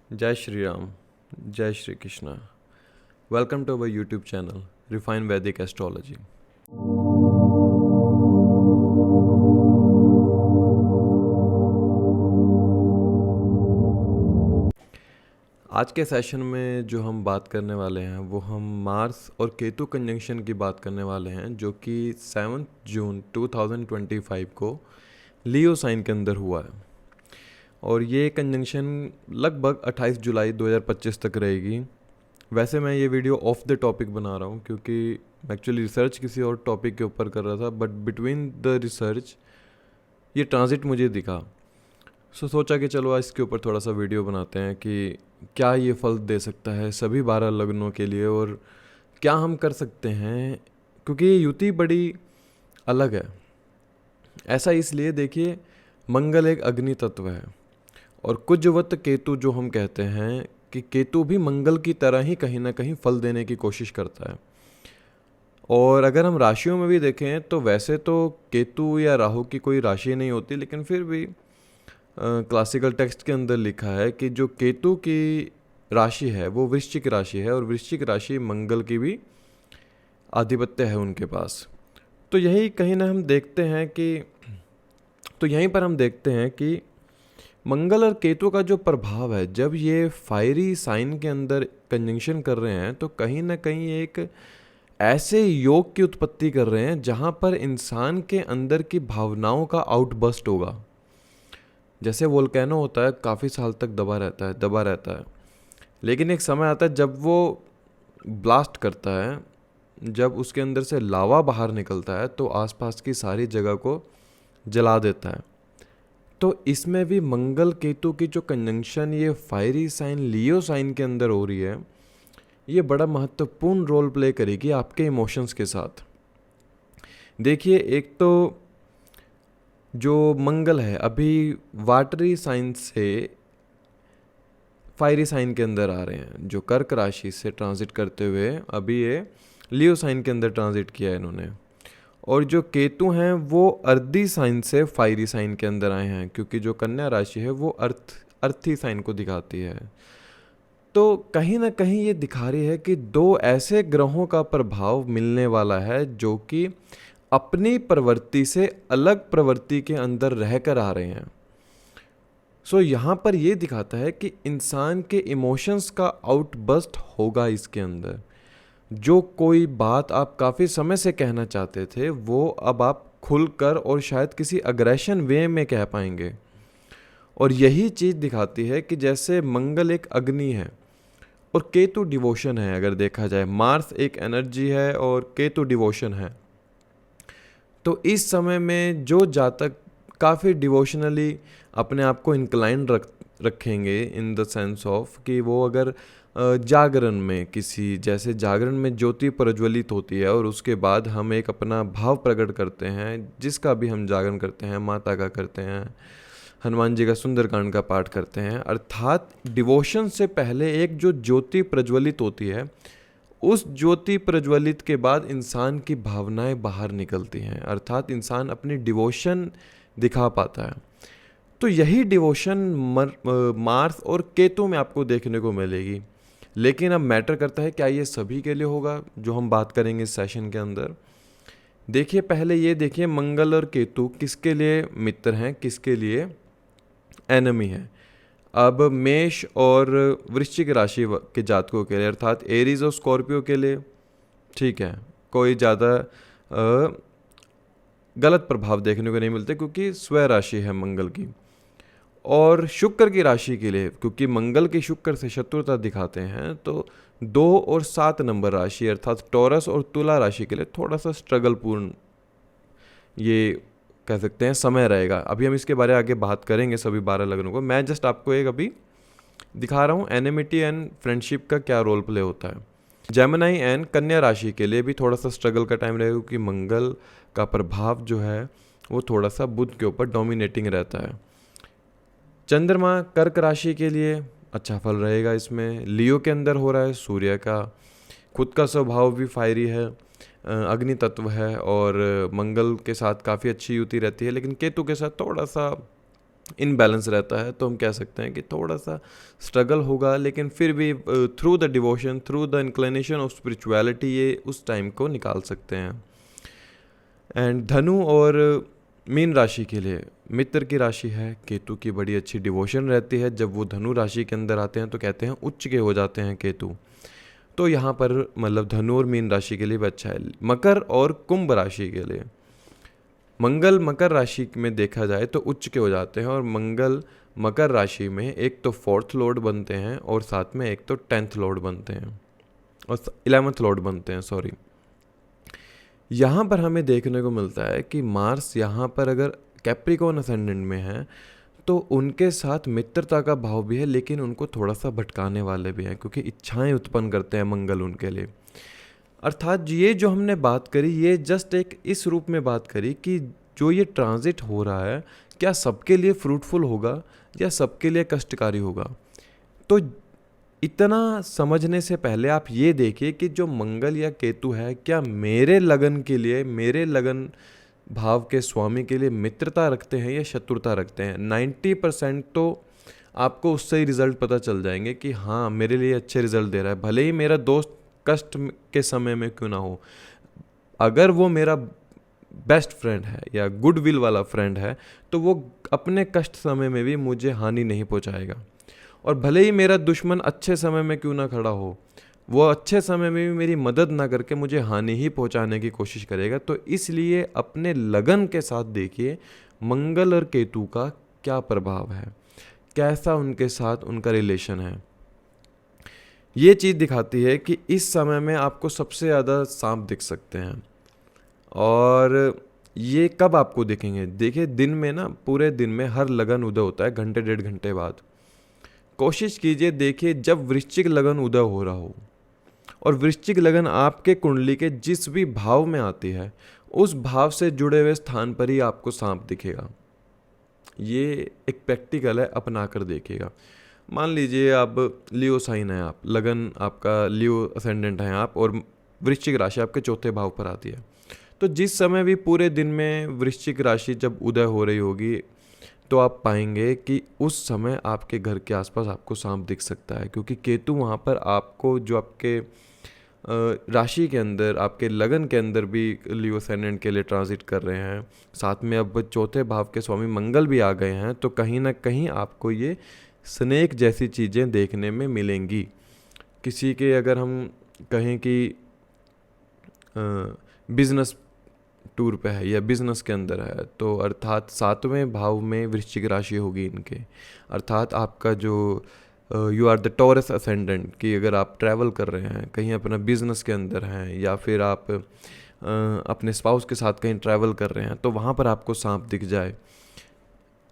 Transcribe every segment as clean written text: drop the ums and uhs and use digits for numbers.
जय श्री राम, जय Shri Krishna. Welcome to our YouTube channel refine Vedic astrology. आज के सेशन में जो हम बात करने वाले हैं वो हम मार्स और केतु कंजंक्शन की बात करने वाले हैं, जो कि 7 जून 2025 को लियो साइन के अंदर हुआ है। और ये कंजंक्शन लगभग 28 जुलाई 2025 तक रहेगी। वैसे मैं ये वीडियो ऑफ द टॉपिक बना रहा हूँ क्योंकि एक्चुअली रिसर्च किसी और टॉपिक के ऊपर कर रहा था, बट बिटवीन द रिसर्च ये ट्रांजिट मुझे दिखा। सोचा कि चलो आज इसके ऊपर थोड़ा सा वीडियो बनाते हैं कि क्या ये फल दे सकता है सभी 12 लग्नों के लिए और क्या हम कर सकते हैं, क्योंकि ये युति बड़ी अलग है। ऐसा इसलिए, देखिए, मंगल एक अग्नि तत्व है और कुजवत केतु जो हम कहते हैं कि केतु भी मंगल की तरह ही कहीं ना कहीं फल देने की कोशिश करता है। और अगर हम राशियों में भी देखें तो वैसे तो केतु या राहु की कोई राशि नहीं होती, लेकिन फिर भी क्लासिकल टेक्स्ट के अंदर लिखा है कि जो केतु की राशि है वो वृश्चिक राशि है और वृश्चिक राशि मंगल की भी आधिपत्य है उनके पास। तो यही कहीं ना हम देखते हैं कि यहीं पर हम देखते हैं कि मंगल और केतु का जो प्रभाव है, जब ये फायरी साइन के अंदर कंजंक्शन कर रहे हैं तो कहीं ना कहीं एक ऐसे योग की उत्पत्ति कर रहे हैं जहाँ पर इंसान के अंदर की भावनाओं का आउटबर्स्ट होगा। जैसे वोल्केनो होता है, काफ़ी साल तक दबा रहता है, लेकिन एक समय आता है जब वो ब्लास्ट करता है, जब उसके अंदर से लावा बाहर निकलता है तो आसपास की सारी जगह को जला देता है। तो इसमें भी मंगल केतु की जो कंजंक्शन ये फायरी साइन लियो साइन के अंदर हो रही है, ये बड़ा महत्वपूर्ण रोल प्ले करेगी आपके इमोशंस के साथ। देखिए, एक तो जो मंगल है अभी वाटरी साइन से फायरी साइन के अंदर आ रहे हैं, जो कर्क राशि से ट्रांजिट करते हुए अभी ये लियो साइन के अंदर ट्रांजिट किया है इन्होंने। और जो केतु हैं वो अर्दी साइन से फायरी साइन के अंदर आए हैं, क्योंकि जो कन्या राशि है वो अर्थी साइन को दिखाती है। तो कहीं ना कहीं ये दिखा रही है कि दो ऐसे ग्रहों का प्रभाव मिलने वाला है जो कि अपनी प्रवृत्ति से अलग प्रवृत्ति के अंदर रहकर आ रहे हैं। यहाँ पर ये दिखाता है कि इंसान के इमोशंस का आउटबर्स्ट होगा इसके अंदर। जो कोई बात आप काफ़ी समय से कहना चाहते थे वो अब आप खुलकर और शायद किसी अग्रेशन वे में कह पाएंगे। और यही चीज़ दिखाती है कि जैसे मंगल एक अग्नि है और केतु डिवोशन है। अगर देखा जाए, मार्स एक एनर्जी है और केतु डिवोशन है। तो इस समय में जो जातक काफ़ी डिवोशनली अपने आप को इंक्लाइंड रखेंगे, इन द सेंस ऑफ कि वो अगर जागरण में किसी, जैसे जागरण में ज्योति प्रज्वलित होती है और उसके बाद हम एक अपना भाव प्रकट करते हैं, जिसका भी हम जागरण करते हैं, माता का करते हैं, हनुमान जी का सुंदरकांड का पाठ करते हैं, अर्थात डिवोशन से पहले एक जो ज्योति प्रज्वलित होती है, उस ज्योति प्रज्वलित के बाद इंसान की भावनाएं बाहर निकलती हैं, अर्थात इंसान अपनी डिवोशन दिखा पाता है। तो यही डिवोशन मार्स और केतु में आपको देखने को मिलेगी। लेकिन अब मैटर करता है क्या ये सभी के लिए होगा, जो हम बात करेंगे इस सेशन के अंदर। देखिए, पहले ये देखिए मंगल और केतु किसके लिए मित्र हैं, किसके लिए एनिमी है। अब मेष और वृश्चिक राशि के जातकों के लिए, अर्थात एरीज और स्कॉर्पियो के लिए ठीक है, कोई ज़्यादा गलत प्रभाव देखने को नहीं मिलते क्योंकि स्वय राशि है मंगल की। और शुक्र की राशि के लिए, क्योंकि मंगल की शुक्र से शत्रुता दिखाते हैं, तो 2 और 7 नंबर राशि अर्थात टॉरस और तुला राशि के लिए थोड़ा सा स्ट्रगल पूर्ण ये कह सकते हैं समय रहेगा। अभी हम इसके बारे में आगे बात करेंगे सभी 12 लग्नों को। मैं जस्ट आपको एक अभी दिखा रहा हूँ एनिमिटी एंड फ्रेंडशिप का क्या रोल प्ले होता है। जेमिनी एंड कन्या राशि के लिए भी थोड़ा सा स्ट्रगल का टाइम रहेगा, क्योंकि मंगल का प्रभाव जो है वो थोड़ा सा बुध के ऊपर डोमिनेटिंग रहता है। चंद्रमा कर्क राशि के लिए अच्छा फल रहेगा। इसमें लियो के अंदर हो रहा है, सूर्य का खुद का स्वभाव भी फायरी है, अग्नि तत्व है और मंगल के साथ काफ़ी अच्छी युति रहती है, लेकिन केतु के साथ थोड़ा सा इनबैलेंस रहता है, तो हम कह सकते हैं कि थोड़ा सा स्ट्रगल होगा, लेकिन फिर भी through the devotion, through the inclination of spirituality ये उस टाइम को निकाल सकते हैं। एंड धनु और मीन राशि के लिए मित्र की राशि है, केतु की बड़ी अच्छी डिवोशन रहती है। जब वो धनु राशि के अंदर आते हैं तो कहते हैं उच्च के हो जाते हैं केतु, तो यहाँ पर मतलब धनु और मीन राशि के लिए भी अच्छा है। मकर और कुंभ राशि के लिए मंगल मकर राशि में देखा जाए तो उच्च के हो जाते हैं, और मंगल मकर राशि में एक तो 4th लॉर्ड बनते हैं और साथ में एक तो 10th लॉर्ड बनते हैं और 11th लॉर्ड बनते हैं, सॉरी। यहाँ पर हमें देखने को मिलता है कि मार्स यहाँ पर अगर कैप्रिकॉर्न असेंडेंट में है तो उनके साथ मित्रता का भाव भी है, लेकिन उनको थोड़ा सा भटकाने वाले भी हैं, क्योंकि इच्छाएं उत्पन्न करते हैं मंगल उनके लिए। अर्थात ये जो हमने बात करी, ये जस्ट एक इस रूप में बात करी कि जो ये ट्रांजिट हो रहा है क्या सबके लिए फ्रूटफुल होगा या सबके लिए कष्टकारी होगा। तो इतना समझने से पहले आप ये देखिए कि जो मंगल या केतु है, क्या मेरे लगन के लिए, मेरे लगन भाव के स्वामी के लिए मित्रता रखते हैं या शत्रुता रखते हैं। 90% तो आपको उससे ही रिजल्ट पता चल जाएंगे कि हाँ मेरे लिए अच्छे रिजल्ट दे रहा है, भले ही मेरा दोस्त कष्ट के समय में क्यों ना हो। अगर वो मेरा बेस्ट फ्रेंड है या गुड विल वाला फ्रेंड है तो वो अपने कष्ट समय में भी मुझे हानि नहीं पहुंचाएगा। और भले ही मेरा दुश्मन अच्छे समय में क्यों ना खड़ा हो, वो अच्छे समय में भी मेरी मदद ना करके मुझे हानि ही पहुंचाने की कोशिश करेगा। तो इसलिए अपने लगन के साथ देखिए मंगल और केतु का क्या प्रभाव है, कैसा उनके साथ उनका रिलेशन है। ये चीज़ दिखाती है कि इस समय में आपको सबसे ज़्यादा सांप दिख सकते हैं। और ये कब आपको दिखेंगे, देखिए दिन में ना, पूरे दिन में हर लगन उदय होता है घंटे 1.5 घंटे बाद। कोशिश कीजिए, देखिए जब वृश्चिक लगन उदय हो रहा हो और वृश्चिक लगन आपके कुंडली के जिस भी भाव में आती है उस भाव से जुड़े हुए स्थान पर ही आपको सांप दिखेगा। ये एक प्रैक्टिकल है, अपना कर देखिएगा। मान लीजिए आप लियो साइन है, आप लगन आपका लियो असेंडेंट है आप, और वृश्चिक राशि आपके 4थे भाव पर आती है। तो जिस समय भी पूरे दिन में वृश्चिक राशि जब उदय हो रही होगी तो आप पाएंगे कि उस समय आपके घर के आसपास आपको सांप दिख सकता है, क्योंकि केतु वहाँ पर आपको जो आपके राशि के अंदर, आपके लगन के अंदर भी लियो असेंडेंट के लिए ट्रांजिट कर रहे हैं। साथ में अब 4थे भाव के स्वामी मंगल भी आ गए हैं, तो कहीं ना कहीं आपको ये स्नेक जैसी चीज़ें देखने में मिलेंगी। किसी के अगर हम कहें कि बिजनेस टूर पे है या बिजनेस के अंदर है, तो अर्थात 7वें भाव में वृश्चिक राशि होगी इनके। अर्थात आपका जो you are the Taurus ascendant, कि अगर आप ट्रैवल कर रहे हैं कहीं अपना बिजनेस के अंदर हैं, या फिर आप अपने स्पाउस के साथ कहीं ट्रैवल कर रहे हैं, तो वहाँ पर आपको सांप दिख जाए।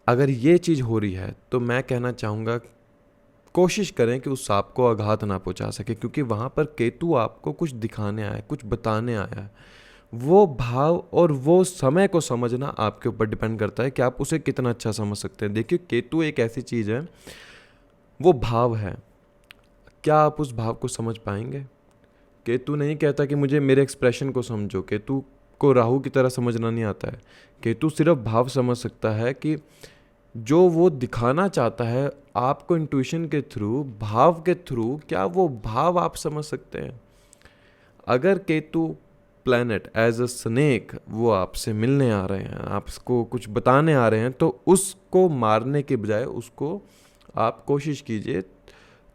अगर ये चीज़ हो रही है तो मैं कहना चाहूँगा कोशिश करें कि उस सांप को आघात ना पहुँचा सके, क्योंकि वहाँ पर केतु आपको कुछ दिखाने आया है, कुछ बताने आया है। वो भाव और वो समय को समझना आपके ऊपर डिपेंड करता है कि आप उसे कितना अच्छा समझ सकते हैं। देखिए केतु एक ऐसी चीज़ है, वो भाव है, क्या आप उस भाव को समझ पाएंगे। केतु नहीं कहता कि मुझे मेरे एक्सप्रेशन को समझो, केतु को राहु की तरह समझना नहीं आता है। केतु सिर्फ भाव समझ सकता है कि जो वो दिखाना चाहता है आपको इंट्यूशन के थ्रू, भाव के थ्रू, क्या वो भाव आप समझ सकते हैं। अगर Ketu planet as a snake वो आपसे मिलने आ रहे हैं, आपको कुछ बताने आ रहे हैं, तो उसको मारने के बजाय उसको आप कोशिश कीजिए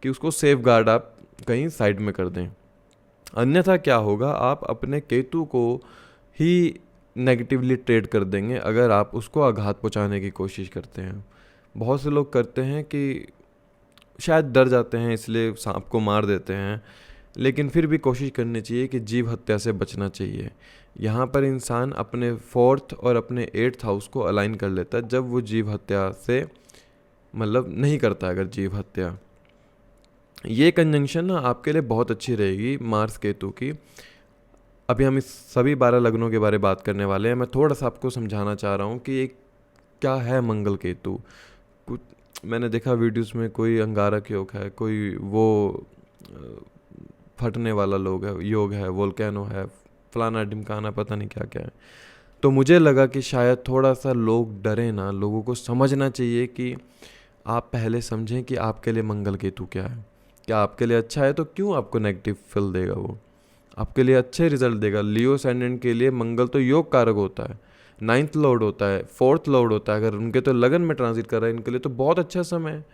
कि उसको सेफ गार्ड आप कहीं साइड में कर दें। अन्यथा क्या होगा, आप अपने केतु को ही नेगेटिवली ट्रेड कर देंगे अगर आप उसको आघात पहुंचाने की कोशिश करते हैं। बहुत से लोग करते हैं कि शायद डर जाते हैं इसलिए सांप को मार देते हैं, लेकिन फिर भी कोशिश करनी चाहिए कि जीव हत्या से बचना चाहिए। यहाँ पर इंसान अपने 4th और अपने 8th हाउस को अलाइन कर लेता है जब वो जीव हत्या से मतलब नहीं करता। अगर जीव हत्या, ये कंजंक्शन ना आपके लिए बहुत अच्छी रहेगी मार्स केतु की। अभी हम इस सभी 12 लग्नों के बारे में बात करने वाले हैं। मैं थोड़ा सा आपको समझाना चाह रहा हूँ कि एक क्या है मंगल केतु। कुछ मैंने देखा वीडियोस में, कोई अंगारक योग है, कोई वो फटने वाला योग है, वोल्केनो है, फलाना ढिमकाना, पता नहीं क्या क्या है। तो मुझे लगा कि शायद थोड़ा सा लोग डरे ना, लोगों को समझना चाहिए कि आप पहले समझें कि आपके लिए मंगल केतु क्या है। क्या आपके लिए अच्छा है तो क्यों आपको नेगेटिव फील देगा, वो आपके लिए अच्छे रिजल्ट देगा। लियो असेंडेंट के लिए मंगल तो योग कारक होता है, 9th लॉर्ड होता है, 4th लॉर्ड होता है। अगर उनके तो लगन में ट्रांजिट कर रहा है, इनके लिए तो बहुत अच्छा समय है।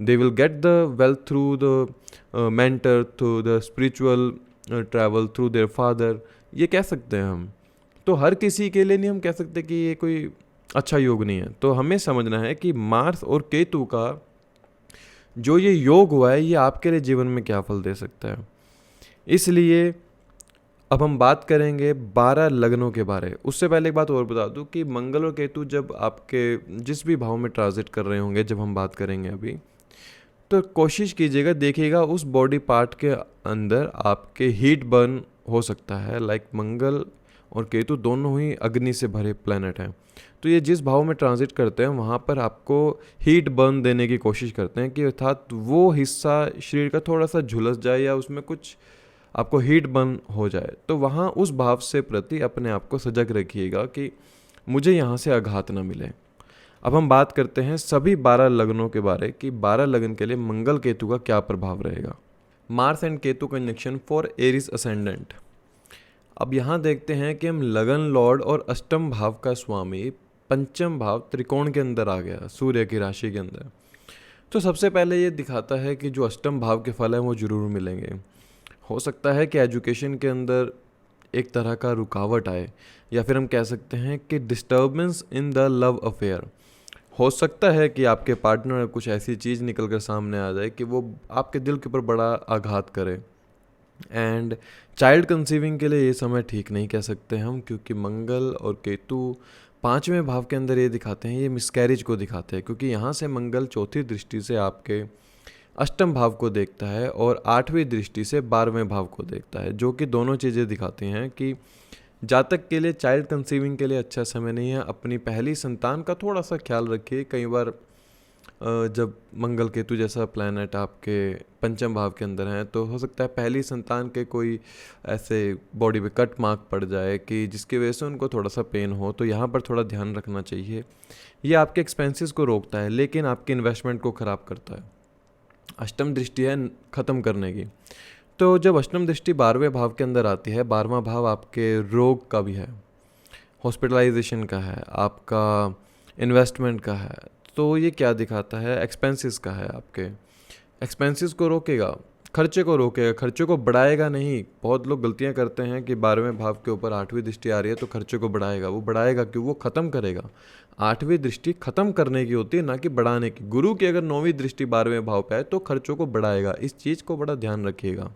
They will get the wealth through the mentor, through the spiritual travel, through their father, ये कह सकते हैं हम। तो हर किसी के लिए नहीं हम कह सकते कि ये कोई अच्छा योग नहीं है। तो हमें समझना है कि मार्स और केतु का जो ये योग हुआ है, ये आपके लिए जीवन में क्या फल दे सकता है। इसलिए अब हम बात करेंगे 12 लग्नों के बारे। उससे पहले एक बात और बता दूं कि मंगल और केतु जब आपके जिस भी भाव में ट्रांजिट कर रहे होंगे, जब हम बात करेंगे अभी, तो कोशिश कीजिएगा, देखिएगा उस बॉडी पार्ट के अंदर आपके हीट बर्न हो सकता है। लाइक मंगल और केतु दोनों ही अग्नि से भरे प्लैनेट हैं, तो ये जिस भाव में ट्रांजिट करते हैं वहाँ पर आपको हीट बर्न देने की कोशिश करते हैं, कि अर्थात वो हिस्सा शरीर का थोड़ा सा झुलस जाए या उसमें कुछ आपको हीट बर्न हो जाए। तो वहाँ उस भाव से प्रति अपने आप को सजग रखिएगा कि मुझे यहाँ से आघात ना मिले। अब हम बात करते हैं सभी 12 लग्नों के बारे कि 12 लग्न के लिए मंगल केतु का क्या प्रभाव रहेगा। Mars and Ketu conjunction for Aries ascendant. अब यहाँ देखते हैं कि हम लगन लॉर्ड और अष्टम भाव का स्वामी पंचम भाव त्रिकोण के अंदर आ गया, सूर्य की राशि के अंदर। तो सबसे पहले ये दिखाता है कि जो अष्टम भाव के फल हैं वो जरूर मिलेंगे। हो सकता है कि एजुकेशन के अंदर एक तरह का रुकावट आए, या फिर हम कह सकते हैं कि disturbance in the love affair. हो सकता है कि आपके पार्टनर कुछ ऐसी चीज़ निकल कर सामने आ जाए कि वो आपके दिल के ऊपर बड़ा आघात करे। एंड चाइल्ड कंसीविंग के लिए ये समय ठीक नहीं कह सकते हम, क्योंकि मंगल और केतु 5वें भाव के अंदर ये दिखाते हैं, ये मिसकैरेज को दिखाते हैं, क्योंकि यहाँ से मंगल चौथी दृष्टि से आपके अष्टम भाव को देखता है और 8वीं दृष्टि से 12वें भाव को देखता है, जो कि दोनों चीज़ें दिखाती हैं कि जातक के लिए चाइल्ड कंसीविंग के लिए अच्छा समय नहीं है। अपनी पहली संतान का थोड़ा सा ख्याल रखिए। कई बार जब मंगल केतु जैसा प्लैनेट आपके पंचम भाव के अंदर है, तो हो सकता है पहली संतान के कोई ऐसे बॉडी पे कट मार्क पड़ जाए कि जिसकी वजह से उनको थोड़ा सा पेन हो, तो यहाँ पर थोड़ा ध्यान रखना चाहिए। ये आपके एक्सपेंसेस को रोकता है, लेकिन आपके इन्वेस्टमेंट को ख़राब करता है। अष्टम दृष्टि है ख़त्म करने की। तो जब अष्टम दृष्टि 12वें भाव के अंदर आती है, 12वां भाव आपके रोग का भी है, हॉस्पिटलाइजेशन का है, आपका इन्वेस्टमेंट का है। तो ये क्या दिखाता है, एक्सपेंसेस का है। आपके एक्सपेंसेस को रोकेगा, खर्चे को रोकेगा, खर्चे को बढ़ाएगा नहीं। बहुत लोग गलतियां करते हैं कि 12वें भाव के ऊपर 8वीं दृष्टि आ रही है तो खर्चे को बढ़ाएगा। वो बढ़ाएगा क्यों, वो ख़त्म करेगा। 8वीं दृष्टि ख़त्म करने की होती है, ना कि बढ़ाने की। गुरु की अगर 9वीं दृष्टि 12वें भाव पे आए तो खर्चों को बढ़ाएगा। इस चीज़ को बड़ा ध्यान रखिएगा।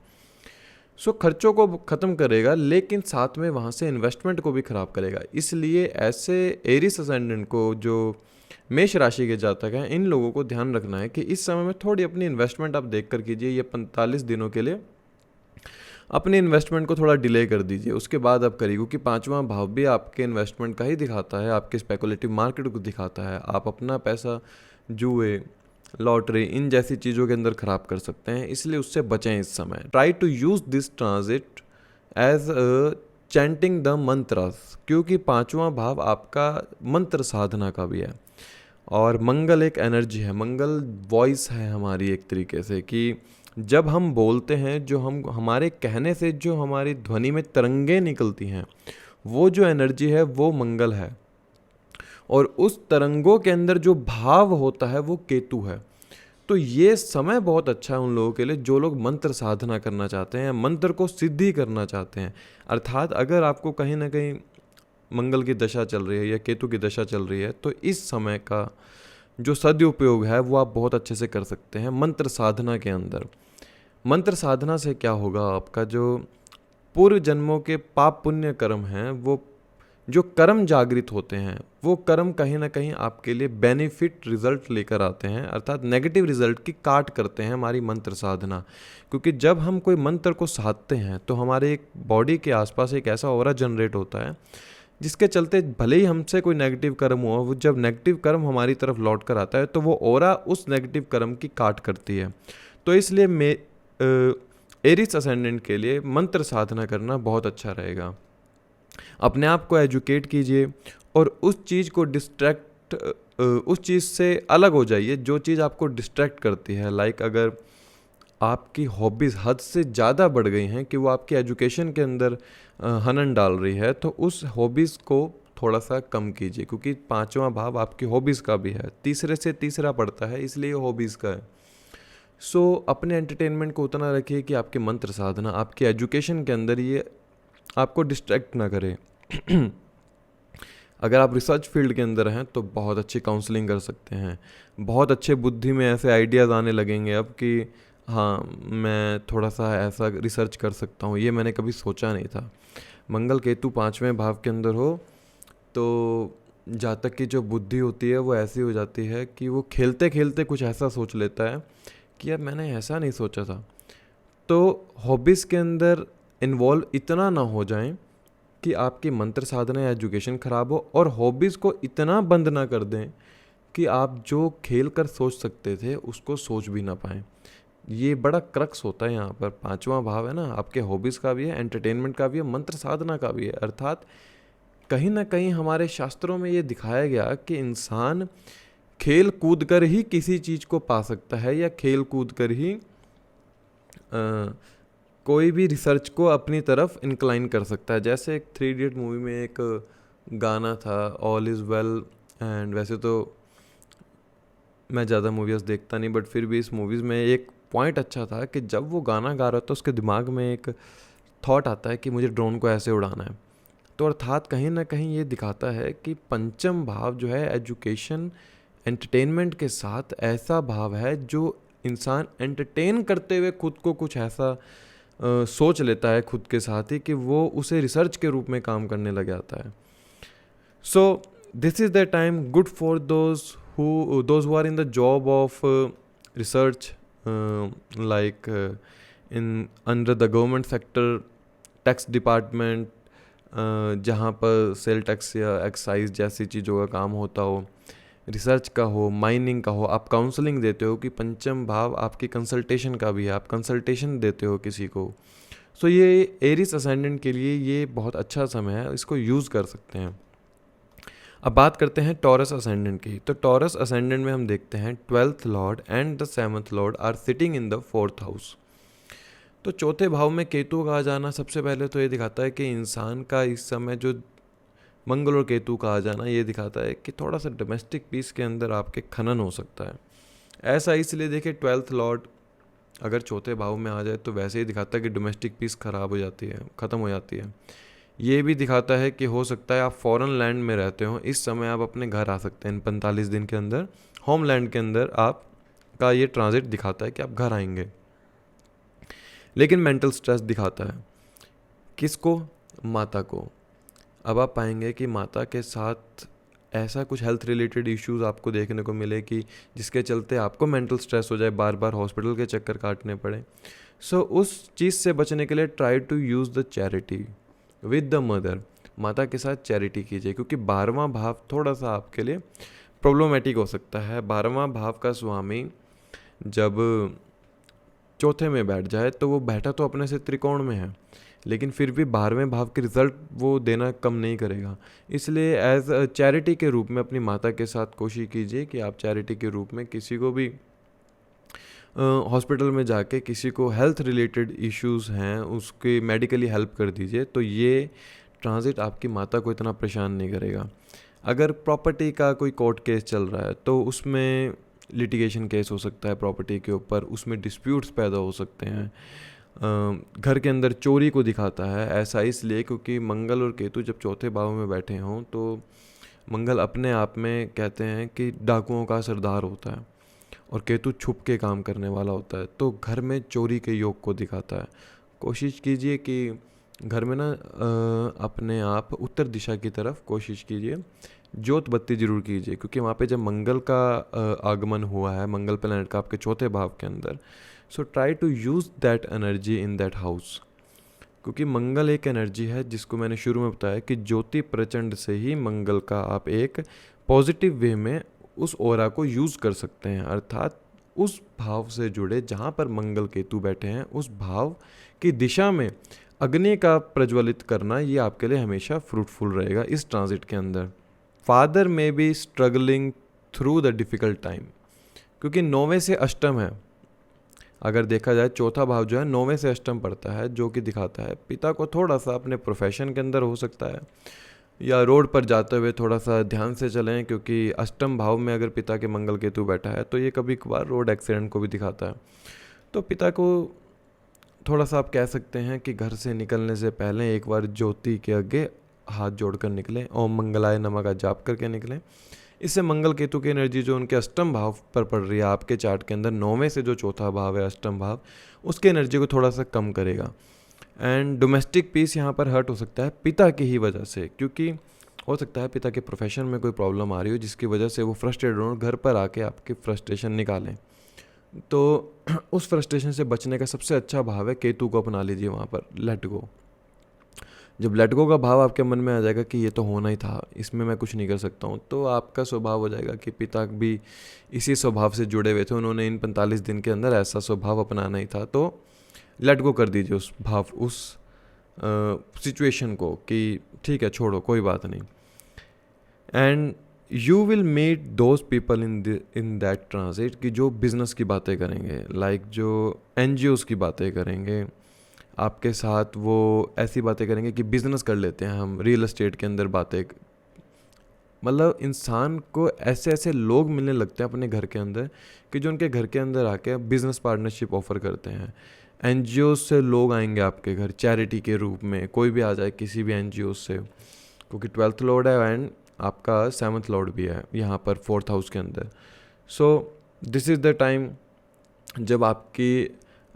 सो खर्चों को ख़त्म करेगा, लेकिन साथ में वहाँ से इन्वेस्टमेंट को भी ख़राब करेगा। इसलिए ऐसे एरिस असेंडेंट को, जो मेष राशि के जातक हैं, इन लोगों को ध्यान रखना है कि इस समय में थोड़ी अपनी इन्वेस्टमेंट आप देख कर कीजिए। ये 45 दिनों के लिए अपनी इन्वेस्टमेंट को थोड़ा डिले कर दीजिए, उसके बाद आप करिए, क्योंकि 5वां भाव भी आपके इन्वेस्टमेंट का ही दिखाता है, आपके स्पेकुलेटिव मार्केट को दिखाता है। आप अपना पैसा जुए, लॉटरी, इन जैसी चीज़ों के अंदर ख़राब कर सकते हैं, इसलिए उससे बचें इस समय। Try to use this transit as a chanting the mantras, क्योंकि 5वां भाव आपका मंत्र साधना का भी है। और मंगल एक एनर्जी है, मंगल वॉइस है हमारी एक तरीके से, कि जब हम बोलते हैं, जो हम हमारे कहने से जो हमारी ध्वनि में तरंगें निकलती हैं, वो जो एनर्जी है वो मंगल है। और उस तरंगों के अंदर जो भाव होता है वो केतु है। तो ये समय बहुत अच्छा है उन लोगों के लिए जो लोग मंत्र साधना करना चाहते हैं, मंत्र को सिद्धि करना चाहते हैं। अर्थात अगर आपको कहीं ना कहीं मंगल की दशा चल रही है या केतु की दशा चल रही है, तो इस समय का जो सदुपयोग है वो आप बहुत अच्छे से कर सकते हैं मंत्र साधना के अंदर। मंत्र साधना से क्या होगा, आपका जो पूर्व जन्मों के पाप पुण्य कर्म हैं, वो जो कर्म जागृत होते हैं, वो कर्म कहीं ना कहीं आपके लिए बेनिफिट रिजल्ट लेकर आते हैं। अर्थात नेगेटिव रिजल्ट की काट करते हैं हमारी मंत्र साधना। क्योंकि जब हम कोई मंत्र को साधते हैं तो हमारे एक बॉडी के आसपास एक ऐसा ऑरा जनरेट होता है, जिसके चलते भले ही हमसे कोई नेगेटिव कर्म हुआ, वो जब नेगेटिव कर्म हमारी तरफ लौट कर आता है तो वो ऑरा उस नेगेटिव कर्म की काट करती है। तो इसलिए एरिस असेंडेंट के लिए मंत्र साधना करना बहुत अच्छा रहेगा। अपने आप को एजुकेट कीजिए और उस चीज़ को उस चीज़ से अलग हो जाइए जो चीज़ आपको डिस्ट्रैक्ट करती है। लाइक अगर आपकी हॉबीज़ हद से ज़्यादा बढ़ गई हैं कि वो आपकी एजुकेशन के अंदर हनन डाल रही है, तो उस हॉबीज़ को थोड़ा सा कम कीजिए, क्योंकि पांचवा भाव आपकी हॉबीज़ का भी है, तीसरे से तीसरा पड़ता है, इसलिए हॉबीज़ का है। सो अपने एंटरटेनमेंट को उतना रखिए कि आपकी मंत्र साधना आपकी एजुकेशन के अंदर ये आपको डिस्ट्रैक्ट ना करे। अगर आप रिसर्च फील्ड के अंदर हैं तो बहुत अच्छी काउंसलिंग कर सकते हैं, बहुत अच्छे बुद्धि में ऐसे आइडियाज़ आने लगेंगे अब कि हाँ, मैं थोड़ा सा ऐसा रिसर्च कर सकता हूँ, ये मैंने कभी सोचा नहीं था। मंगल केतु पाँचवें भाव के अंदर हो तो जातक की जो बुद्धि होती है वो ऐसी हो जाती है कि वो खेलते खेलते कुछ ऐसा सोच लेता है कि यार मैंने ऐसा नहीं सोचा था। तो हॉबीज़ के अंदर इन्वॉल्व इतना ना हो जाएं कि आपकी मंत्र साधना या एजुकेशन ख़राब हो, और हॉबीज़ को इतना बंद ना कर दें कि आप जो खेल कर सोच सकते थे उसको सोच भी ना पाएँ। ये बड़ा क्रक्स होता है यहाँ पर। पांचवा भाव है ना, आपके हॉबीज़ का भी है, एंटरटेनमेंट का भी है, मंत्र साधना का भी है। अर्थात कहीं ना कहीं हमारे शास्त्रों में ये दिखाया गया कि इंसान खेल कूद कर ही किसी चीज़ को पा सकता है, या खेल कूद कर ही कोई भी रिसर्च को अपनी तरफ इंक्लाइन कर सकता है। जैसे एक 3 इडियट मूवी में एक गाना था, ऑल इज़ वेल, एंड वैसे तो मैं ज़्यादा मूवीज़ देखता नहीं, बट फिर भी इस मूवीज़ में एक पॉइंट अच्छा था कि जब वो गाना गा रहा था उसके दिमाग में एक थॉट आता है कि मुझे ड्रोन को ऐसे उड़ाना है। तो अर्थात कहीं ना कहीं ये दिखाता है कि पंचम भाव जो है एजुकेशन एंटरटेनमेंट के साथ ऐसा भाव है जो इंसान एंटरटेन करते हुए खुद को कुछ ऐसा सोच लेता है खुद के साथ ही कि वो उसे रिसर्च के रूप में काम करने लग जाता है। So this is the time good for those who are in the job of research, like in under the government sector, tax department, जहाँ पर सेल टैक्स या एक्साइज जैसी चीज़ों का काम होता हो, रिसर्च का हो, माइनिंग का हो, आप काउंसलिंग देते हो कि पंचम भाव आपकी कंसल्टेशन का भी है, आप कंसल्टेशन देते हो किसी को। सो ये एरिस असेंडेंट के लिए ये बहुत अच्छा समय है, इसको यूज़ कर सकते हैं। अब बात करते हैं टॉरस असेंडेंट की। तो टॉरस असेंडेंट में हम देखते हैं 12th lord and the 7th lord are sitting in the 4th house. तो चौथे भाव में केतु का आ जाना सबसे पहले तो ये दिखाता है कि इंसान का इस समय जो मंगल और केतु का आ जाना ये दिखाता है कि थोड़ा सा डोमेस्टिक पीस के अंदर आपके खनन हो सकता है। ऐसा इसलिए देखिए 12th लॉर्ड अगर चौथे भाव में आ जाए तो वैसे ही दिखाता है कि डोमेस्टिक पीस ख़राब हो जाती है, ख़त्म हो जाती है। ये भी दिखाता है कि हो सकता है आप फॉरेन लैंड में रहते हो, इस समय आप अपने घर आ सकते हैं इन 45 दिन के अंदर। होम लैंड के अंदर आप का ये ट्रांजिट दिखाता है कि आप घर आएंगे। लेकिन मेंटल स्ट्रेस दिखाता है किसको? माता को। अब आप पाएंगे कि माता के साथ ऐसा कुछ हेल्थ रिलेटेड इश्यूज आपको देखने को मिले कि जिसके चलते आपको मेंटल स्ट्रेस हो जाए, बार बार हॉस्पिटल के चक्कर काटने पड़े। सो उस चीज़ से बचने के लिए try to use the charity with the mother. माता के साथ चैरिटी कीजिए, क्योंकि 12वां भाव थोड़ा सा आपके लिए प्रॉब्लमेटिक हो सकता है। 12वां भाव का स्वामी जब चौथे में बैठ जाए तो वो बैठा तो अपने से त्रिकोण में है, लेकिन फिर भी 12वें भाव के रिजल्ट वो देना कम नहीं करेगा। इसलिए एज अ चैरिटी के रूप में अपनी माता के साथ कोशिश कीजिए कि आप चैरिटी के रूप में किसी को भी हॉस्पिटल में जाके किसी को हेल्थ रिलेटेड इश्यूज हैं उसकी मेडिकली हेल्प कर दीजिए, तो ये ट्रांजिट आपकी माता को इतना परेशान नहीं करेगा। अगर प्रॉपर्टी का कोई कोर्ट केस चल रहा है तो उसमें लिटिगेशन केस हो सकता है प्रॉपर्टी के ऊपर, उसमें डिस्प्यूट्स पैदा हो सकते हैं। घर के अंदर चोरी को दिखाता है, ऐसा इसलिए क्योंकि मंगल और केतु जब चौथे भाव में बैठे हों तो मंगल अपने आप में कहते हैं कि डाकुओं का सरदार होता है और केतु छुप के काम करने वाला होता है, तो घर में चोरी के योग को दिखाता है। कोशिश कीजिए कि घर में ना अपने आप उत्तर दिशा की तरफ कोशिश कीजिए, ज्योत बत्ती जरूर कीजिए, क्योंकि वहाँ पे जब मंगल का आगमन हुआ है, मंगल प्लैनेट का आपके चौथे भाव के अंदर, so try to use that energy in that house. क्योंकि मंगल एक एनर्जी है जिसको मैंने शुरू में बताया कि ज्योति प्रचंड से ही मंगल का आप एक पॉजिटिव वे में उस ओरा को यूज़ कर सकते हैं। अर्थात उस भाव से जुड़े जहाँ पर मंगल केतु बैठे हैं उस भाव की दिशा में अग्नि का प्रज्वलित करना ये आपके लिए हमेशा फ्रूटफुल रहेगा इस ट्रांजिट के अंदर। फादर में be struggling through the difficult time, क्योंकि 9वें से अष्टम है। अगर देखा जाए चौथा भाव जो है 9वें से अष्टम पड़ता है, जो कि दिखाता है पिता को थोड़ा सा अपने प्रोफेशन के अंदर हो सकता है, या रोड पर जाते हुए थोड़ा सा ध्यान से चलें, क्योंकि अष्टम भाव में अगर पिता के मंगल केतु बैठा है तो ये कभी कभार रोड एक्सीडेंट को भी दिखाता है। तो पिता को थोड़ा सा आप कह सकते हैं कि घर से निकलने से पहले एक बार ज्योति के आगे हाथ जोड़कर निकलें, ओम मंगलाय नमः का जाप करके निकलें। इससे मंगल केतु की एनर्जी जो उनके अष्टम भाव पर पड़ रही है आपके चार्ट के अंदर, 9वें से जो चौथा भाव है अष्टम भाव, उसके एनर्जी को थोड़ा सा कम करेगा। एंड डोमेस्टिक पीस यहाँ पर हर्ट हो सकता है पिता की ही वजह से, क्योंकि हो सकता है पिता के प्रोफेशन में कोई प्रॉब्लम आ रही हो जिसकी वजह से वो फ्रस्ट्रेटेड हो, घर पर आके आपकी फ्रस्ट्रेशन निकालें। तो उस फ्रस्ट्रेशन से बचने का सबसे अच्छा भाव है केतु को अपना लीजिए वहाँ पर, लेट गो। जब लेट गो का भाव आपके मन में आ जाएगा कि ये तो होना ही था, इसमें मैं कुछ नहीं कर सकता हूँ, तो आपका स्वभाव हो जाएगा कि पिता भी इसी स्वभाव से जुड़े हुए थे, उन्होंने इन 45 दिन के अंदर ऐसा स्वभाव अपनाना ही था। तो लेट गो कर दीजिए उस भाव, उस सिचुएशन को कि ठीक है छोड़ो, कोई बात नहीं। And you will meet those people in that transit कि जो बिज़नेस की बातें करेंगे, लाइक जो NGOs की बातें करेंगे आपके साथ, वो ऐसी बातें करेंगे कि बिज़नेस कर लेते हैं हम, रियल एस्टेट के अंदर बातें, मतलब इंसान को ऐसे ऐसे लोग मिलने लगते हैं अपने घर के अंदर कि जो उनके घर के अंदर आके बिज़नेस पार्टनरशिप ऑफ़र करते हैं। NGOs से लोग आएंगे आपके घर चैरिटी के रूप में, कोई भी आ जाए किसी भी NGOs से, क्योंकि 12th लॉर्ड है एंड आपका 7th लॉर्ड भी है यहाँ पर 4th हाउस के अंदर। So this is the time जब आपकी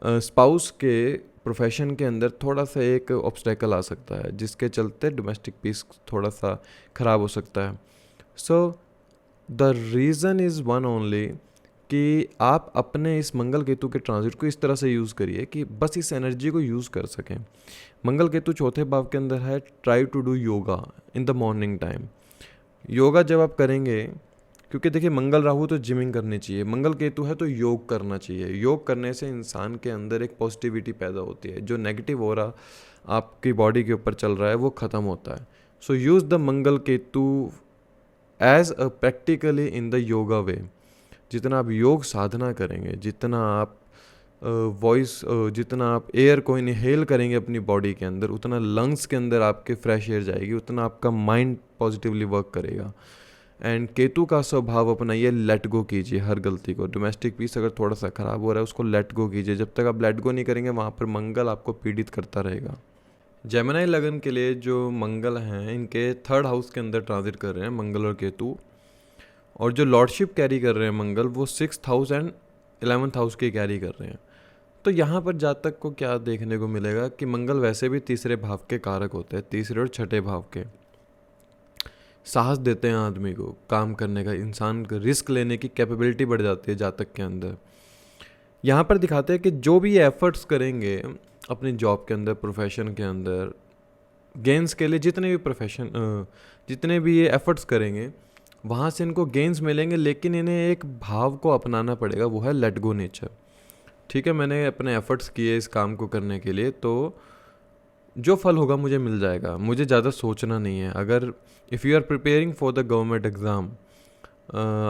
स्पाउस के प्रोफेशन के अंदर थोड़ा सा एक ऑब्स्टेकल आ सकता है, जिसके चलते डोमेस्टिक पीस थोड़ा सा ख़राब हो सकता है। So the reason is one only कि आप अपने इस मंगल केतु के ट्रांजिट को इस तरह से यूज़ करिए कि बस इस एनर्जी को यूज़ कर सकें। मंगल केतु चौथे भाव के अंदर है, try to do yoga in the morning time. Yoga जब आप करेंगे, क्योंकि देखिए मंगल राहु तो जिमिंग करनी चाहिए, मंगल केतु है तो योग करना चाहिए। योग करने से इंसान के अंदर एक पॉजिटिविटी पैदा होती है, जो नेगेटिव हो रहा आपकी बॉडी के ऊपर चल रहा है वो ख़त्म होता है। So use the Mangal Ketu as a practically in the yoga way. जितना आप योग साधना करेंगे, जितना आप जितना आप एयर को इनहेल करेंगे अपनी बॉडी के अंदर, उतना लंग्स के अंदर आपके फ्रेश एयर जाएगी, उतना आपका माइंड पॉजिटिवली वर्क करेगा। एंड केतु का स्वभाव अपनाइए, लेट गो कीजिए हर गलती को। डोमेस्टिक पीस अगर थोड़ा सा ख़राब हो रहा है उसको लेट गो कीजिए। जब तक आप लेट गो नहीं करेंगे वहाँ पर मंगल आपको पीड़ित करता रहेगा। जेमिनी लगन के लिए जो मंगल हैं, इनके 3rd हाउस के अंदर ट्रांजिट कर रहे हैं मंगल और केतु, और जो लॉर्डशिप कैरी कर रहे हैं मंगल, वो 6th house and 11th house के कैरी कर रहे हैं। तो यहाँ पर जातक को क्या देखने को मिलेगा कि मंगल वैसे भी तीसरे भाव के कारक होते हैं, तीसरे और छठे भाव के। साहस देते हैं आदमी को काम करने का, इंसान को रिस्क लेने की कैपेबिलिटी बढ़ जाती है जातक के अंदर। यहाँ पर दिखाते हैं कि जो भी ये एफर्ट्स करेंगे अपनी जॉब के अंदर, प्रोफेशन के अंदर, गेंस के लिए जितने भी ये एफर्ट्स करेंगे वहाँ से इनको गेंस मिलेंगे, लेकिन इन्हें एक भाव को अपनाना पड़ेगा, वो है लेट गो नेचर। ठीक है, मैंने अपने एफर्ट्स किए इस काम को करने के लिए, तो जो फल होगा मुझे मिल जाएगा, मुझे ज़्यादा सोचना नहीं है। अगर if you are preparing for the government exam,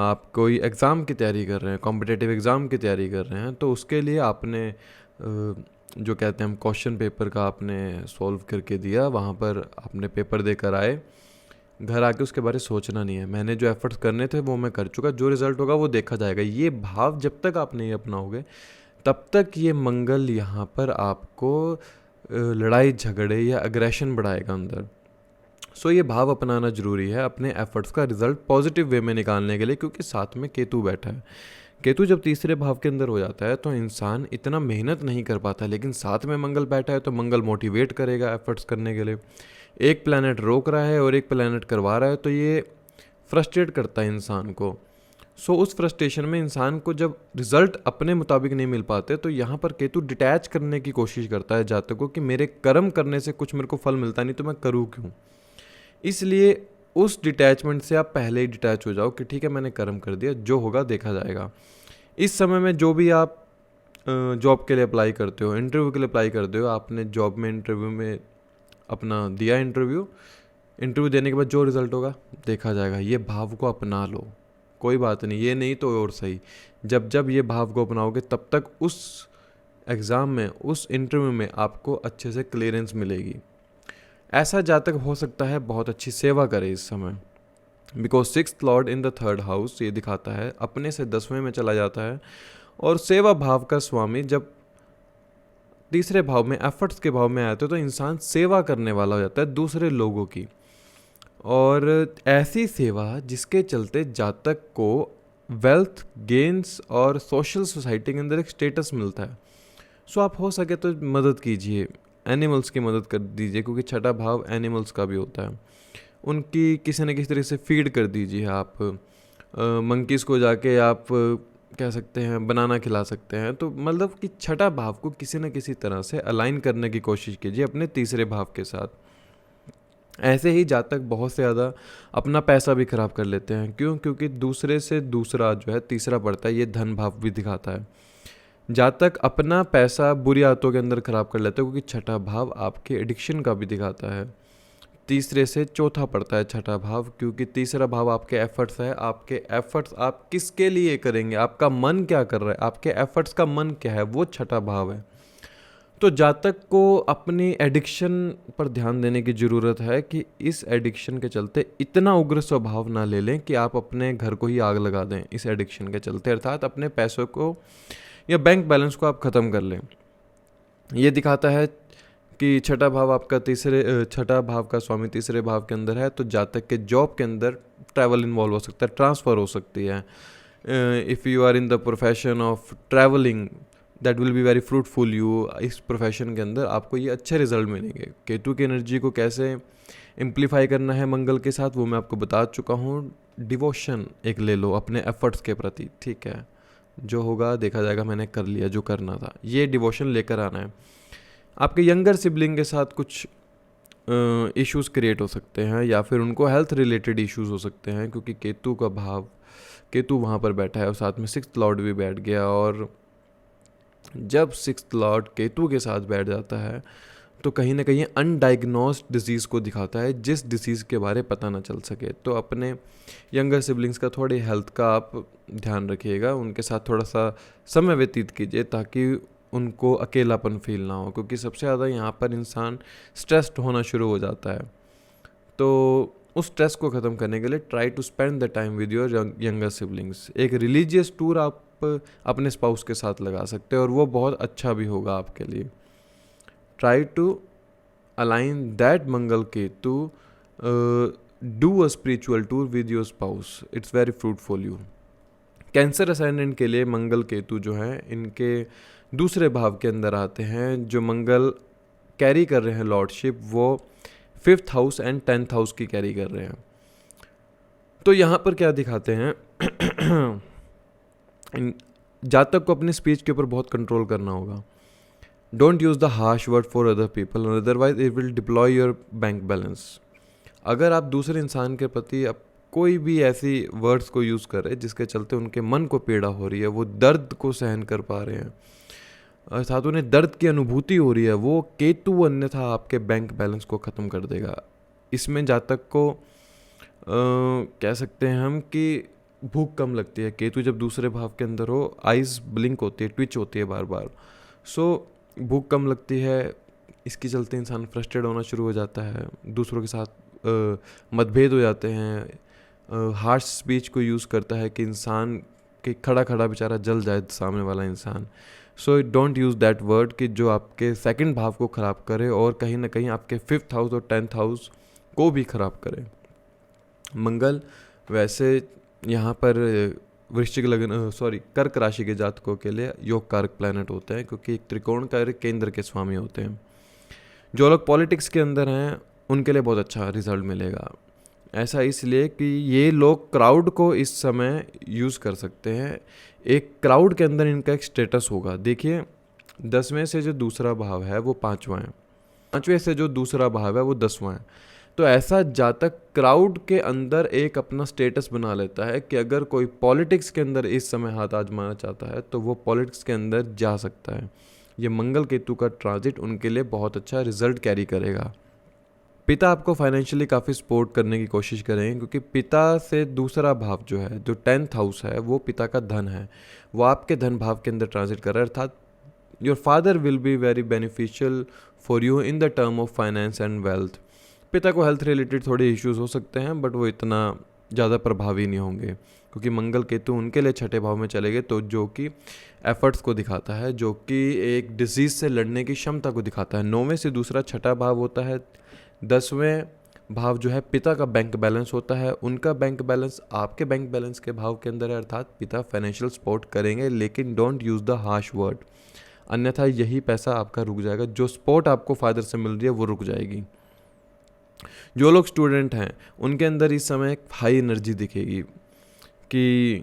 आप कोई एग्ज़ाम की तैयारी कर रहे हैं, कॉम्पिटिटिव एग्ज़ाम की तैयारी कर रहे हैं, तो उसके लिए आपने जो कहते हैं हम क्वेश्चन पेपर का आपने सॉल्व करके दिया, वहाँ पर आपने पेपर देकर आए, घर आके उसके बारे में सोचना नहीं है। मैंने जो एफर्ट्स करने थे वो मैं कर चुका, जो रिज़ल्ट होगा वो देखा जाएगा। ये भाव जब तक आप नहीं अपनाओगे तब तक ये मंगल यहाँ पर आपको लड़ाई झगड़े या अग्रेशन बढ़ाएगा अंदर। सो ये भाव अपनाना ज़रूरी है अपने एफर्ट्स का रिजल्ट पॉजिटिव वे में निकालने के लिए, क्योंकि साथ में केतु बैठा है। केतु जब तीसरे भाव के अंदर हो जाता है तो इंसान इतना मेहनत नहीं कर पाता, लेकिन साथ में मंगल बैठा है तो मंगल मोटिवेट करेगा एफर्ट्स करने के लिए। एक प्लैनेट रोक रहा है और एक प्लैनेट करवा रहा है, तो ये फ्रस्ट्रेट करता है इंसान को। सो उस फ्रस्ट्रेशन में इंसान को जब रिजल्ट अपने मुताबिक नहीं मिल पाते, तो यहाँ पर केतु डिटैच करने की कोशिश करता है जातक को कि मेरे कर्म करने से कुछ मेरे को फल मिलता नहीं, तो मैं करूँ क्यों। इसलिए उस डिटैचमेंट से आप पहले ही डिटैच हो जाओ कि ठीक है मैंने कर्म कर दिया, जो होगा देखा जाएगा। इस समय में जो भी आप जॉब के लिए अप्लाई करते हो, इंटरव्यू के लिए अप्लाई करते हो, आपने जॉब में इंटरव्यू में अपना दिया इंटरव्यू देने के बाद जो रिज़ल्ट होगा देखा जाएगा। ये भाव को अपना लो, कोई बात नहीं, ये नहीं तो और सही। जब जब ये भाव को अपनाओगे तब तक उस एग्ज़ाम में, उस इंटरव्यू में आपको अच्छे से क्लियरेंस मिलेगी। ऐसा जातक हो सकता है बहुत अच्छी सेवा करे इस समय, because 6th Lord in the 3rd house ये दिखाता है अपने से 10वें में चला जाता है। और सेवा भाव का स्वामी जब तीसरे भाव में, एफर्ट्स के भाव में आते हो, तो इंसान सेवा करने वाला हो जाता है दूसरे लोगों की, और ऐसी सेवा जिसके चलते जातक को वेल्थ गेन्स और सोशल सोसाइटी के अंदर एक स्टेटस मिलता है। सो आप हो सके तो मदद कीजिए, एनिमल्स की मदद कर दीजिए, क्योंकि छठा भाव एनिमल्स का भी होता है। उनकी किसी न किसी तरह से फीड कर दीजिए आप। मंकीज़ को जाके आप कह सकते हैं बनाना खिला सकते हैं। तो मतलब कि छठा भाव को किसी न किसी तरह से अलाइन करने की कोशिश कीजिए अपने तीसरे भाव के साथ। ऐसे ही जातक बहुत से ज़्यादा अपना पैसा भी खराब कर लेते हैं। क्यों? क्योंकि दूसरे से दूसरा जो है तीसरा पड़ता है, ये धन भाव भी दिखाता है। जातक अपना पैसा बुरी आदतों के अंदर खराब कर लेते हैं, क्योंकि छठा भाव आपके एडिक्शन का भी दिखाता है। तीसरे से चौथा पड़ता है छठा भाव, क्योंकि तीसरा भाव आपके एफर्ट्स है। आपके एफर्ट्स आप किसके लिए करेंगे, आपका मन क्या कर रहा है, आपके एफर्ट्स का मन क्या है, वो छठा भाव है। तो जातक को अपनी एडिक्शन पर ध्यान देने की ज़रूरत है कि इस एडिक्शन के चलते इतना उग्र स्वभाव ना ले लें कि आप अपने घर को ही आग लगा दें इस एडिक्शन के चलते, अर्थात अपने पैसों को या बैंक बैलेंस को आप ख़त्म कर लें। ये दिखाता है कि छठा भाव आपका छठा भाव का स्वामी तीसरे भाव के अंदर है, तो जातक के जॉब के अंदर ट्रैवल इन्वॉल्व हो सकता है, ट्रांसफ़र हो सकती है। If you are in the profession of travelling, that will be very fruitful you. इस प्रोफेशन के अंदर आपको ये अच्छे रिजल्ट मिलेंगे। केतु की एनर्जी को कैसे एम्पलीफाई करना है मंगल के साथ, वो मैं आपको बता चुका हूँ। डिवोशन एक ले लो अपने एफर्ट्स के प्रति, ठीक है, जो होगा देखा जाएगा, मैंने कर लिया जो करना था, ये डिवोशन लेकर आना है। आपके यंगर सिबलिंग के साथ कुछ इश्यूज़ क्रिएट हो सकते हैं, या फिर उनको हेल्थ रिलेटेड इश्यूज़ हो सकते हैं, क्योंकि केतु वहाँ पर बैठा है और साथ में 6th लॉर्ड भी बैठ गया। और जब 6th लॉर्ड केतु के साथ बैठ जाता है तो कहीं ना कहीं अनडायग्नोस्ड डिजीज़ को दिखाता है, जिस डिसीज़ के बारे पता ना चल सके। तो अपने यंगर सिबलिंग्स का थोड़ी हेल्थ का आप ध्यान रखिएगा, उनके साथ थोड़ा सा समय व्यतीत कीजिए ताकि उनको अकेलापन फील ना हो, क्योंकि सबसे ज़्यादा यहाँ पर इंसान स्ट्रेस्ड होना शुरू हो जाता है। तो उस स्ट्रेस को ख़त्म करने के लिए try to spend the time with your younger siblings. एक रिलीजियस टूर आप अपने स्पाउस के साथ लगा सकते हैं और वो बहुत अच्छा भी होगा आपके लिए। Try to align that Mangal Ketu, do a spiritual tour with your spouse, it's very fruitful you. Cancer ascendant के लिए मंगल केतु जो है इनके दूसरे भाव के अंदर आते हैं। जो मंगल कैरी कर रहे हैं लॉर्डशिप, वो 5th house and 10th house की कैरी कर रहे हैं। तो यहाँ पर क्या दिखाते हैं जातक को अपनी स्पीच के ऊपर बहुत कंट्रोल करना होगा। Don't use the harsh word for other people, otherwise it will deploy your bank balance. अगर आप दूसरे इंसान के प्रति अब कोई भी ऐसी वर्ड्स को यूज़ कर रहे हैं जिसके चलते उनके मन को पीड़ा हो रही है, वो दर्द को सहन कर पा रहे हैं, अर्थात उन्हें दर्द की अनुभूति हो रही है, वो केतु अन्यथा आपके बैंक बैलेंस को ख़त्म कर देगा। इसमें जातक को कह सकते हैं हम कि भूख कम लगती है। केतु जब दूसरे भाव के अंदर हो, आइज़ ब्लिंक होती है, ट्विच होती है बार बार, सो भूख कम लगती है। इसके चलते इंसान फ्रस्ट्रेट होना शुरू हो जाता है, दूसरों के साथ मतभेद हो जाते हैं, हार्श स्पीच को यूज़ करता है कि इंसान के खड़ा खड़ा बेचारा जल जाए सामने वाला इंसान। So don't use that word कि जो आपके सेकंड भाव को ख़राब करे और कहीं ना कहीं आपके 5th हाउस और 10th हाउस को भी ख़राब करे। मंगल वैसे यहाँ पर कर्क राशि के जातकों के लिए योग कारक प्लैनेट होते हैं, क्योंकि एक त्रिकोण का केंद्र के स्वामी होते हैं। जो लोग पॉलिटिक्स के अंदर हैं उनके लिए बहुत अच्छा रिजल्ट मिलेगा। ऐसा इसलिए कि ये लोग क्राउड को इस समय यूज़ कर सकते हैं, एक क्राउड के अंदर इनका एक स्टेटस होगा। देखिए 10वें से जो दूसरा भाव है वो 5वां है, 5वें से जो दूसरा भाव है वो 10वां है। तो ऐसा जातक क्राउड के अंदर एक अपना स्टेटस बना लेता है कि अगर कोई पॉलिटिक्स के अंदर इस समय हाथ आजमाना चाहता है तो वो पॉलिटिक्स के अंदर जा सकता है। ये मंगल केतु का ट्रांजिट उनके लिए बहुत अच्छा रिजल्ट कैरी करेगा। पिता आपको फाइनेंशियली काफ़ी सपोर्ट करने की कोशिश करेंगे, क्योंकि पिता से दूसरा भाव जो है, जो 10th हाउस है, वो पिता का धन है, वो आपके धन भाव के अंदर ट्रांजिट कर रहा है। अर्थात your father will be very beneficial for you in the term of finance and wealth. पिता को हेल्थ रिलेटेड थोड़े इश्यूज हो सकते हैं, बट वो इतना ज़्यादा प्रभावी नहीं होंगे, क्योंकि मंगल केतु उनके लिए छठे भाव में चले गए, तो जो कि एफर्ट्स को दिखाता है, जो कि एक डिजीज़ से लड़ने की क्षमता को दिखाता है। 9वें से दूसरा छठा भाव होता है। 10वें भाव जो है पिता का बैंक बैलेंस होता है, उनका बैंक बैलेंस आपके बैंक बैलेंस के भाव के अंदर है, अर्थात पिता फाइनेंशियल सपोर्ट करेंगे, लेकिन don't use the harsh word, अन्यथा यही पैसा आपका रुक जाएगा। जो सपोर्ट आपको फादर से मिल रही है वो रुक जाएगी। जो लोग स्टूडेंट हैं उनके अंदर इस समय एक हाई एनर्जी दिखेगी कि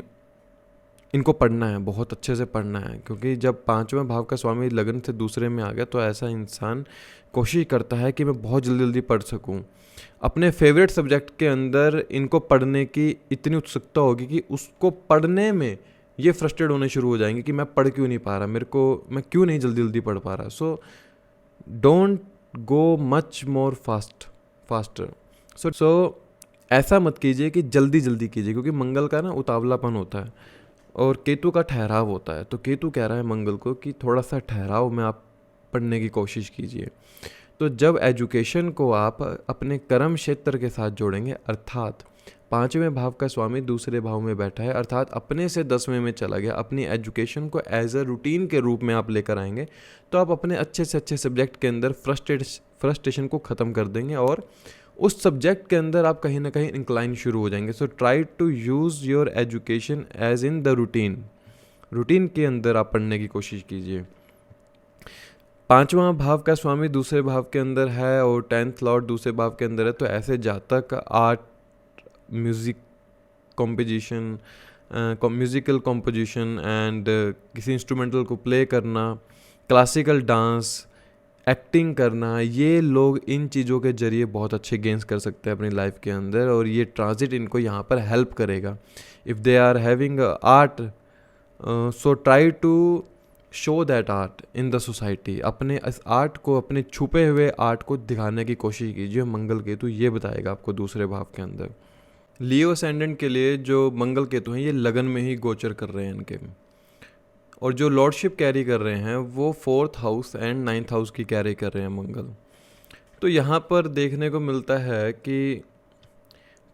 इनको पढ़ना है, बहुत अच्छे से पढ़ना है, क्योंकि जब 5वें भाव का स्वामी लगन से दूसरे में आ गया तो ऐसा इंसान कोशिश करता है कि मैं बहुत जल्दी जल्दी पढ़ सकूं। अपने फेवरेट सब्जेक्ट के अंदर इनको पढ़ने की इतनी उत्सुकता होगी कि उसको पढ़ने में ये फ्रस्ट्रेट होने शुरू हो जाएंगे कि मैं पढ़ क्यों नहीं पा रहा, मैं क्यों नहीं जल्दी जल्दी पढ़ पा रहा। So don't go much more faster. सो ऐसा मत कीजिए कि जल्दी जल्दी कीजिए, क्योंकि मंगल का ना उतावलापन होता है और केतु का ठहराव होता है। तो केतु कह रहा है मंगल को कि थोड़ा सा ठहराव में आप पढ़ने की कोशिश कीजिए। तो जब एजुकेशन को आप अपने कर्म क्षेत्र के साथ जोड़ेंगे, अर्थात 5वें भाव का स्वामी दूसरे भाव में बैठा है, अर्थात अपने से 10वें में चला गया, अपनी एजुकेशन को एज अ रूटीन के रूप में आप लेकर आएंगे, तो आप अपने अच्छे से अच्छे सब्जेक्ट के अंदर फ्रस्ट्रेशन को ख़त्म कर देंगे और उस सब्जेक्ट के अंदर आप कहीं ना कहीं इंक्लाइन शुरू हो जाएंगे। So try to use your education as in the routine के अंदर आप पढ़ने की कोशिश कीजिए। 5वां भाव का स्वामी दूसरे भाव के अंदर है और 10th लॉर्ड दूसरे भाव के अंदर है, तो ऐसे जातक art, music composition, musical composition and किसी इंस्ट्रूमेंटल को प्ले करना, क्लासिकल डांस, एक्टिंग करना, ये लोग इन चीज़ों के ज़रिए बहुत अच्छे गेंस कर सकते हैं अपनी लाइफ के अंदर, और ये ट्रांजिट इनको यहाँ पर हेल्प करेगा। If they are having art, so try to show that art in the society. अपने इस आर्ट को, अपने छुपे हुए आर्ट को दिखाने की कोशिश कीजिए। मंगल केतु ये बताएगा आपको दूसरे भाव के अंदर। लियो असेंडेंट के लिए जो मंगल केतु हैं ये लगन में ही गोचर कर रहे हैं इनके, और जो लॉर्डशिप कैरी कर रहे हैं वो 4th house and 9th house की कैरी कर रहे हैं मंगल। तो यहाँ पर देखने को मिलता है कि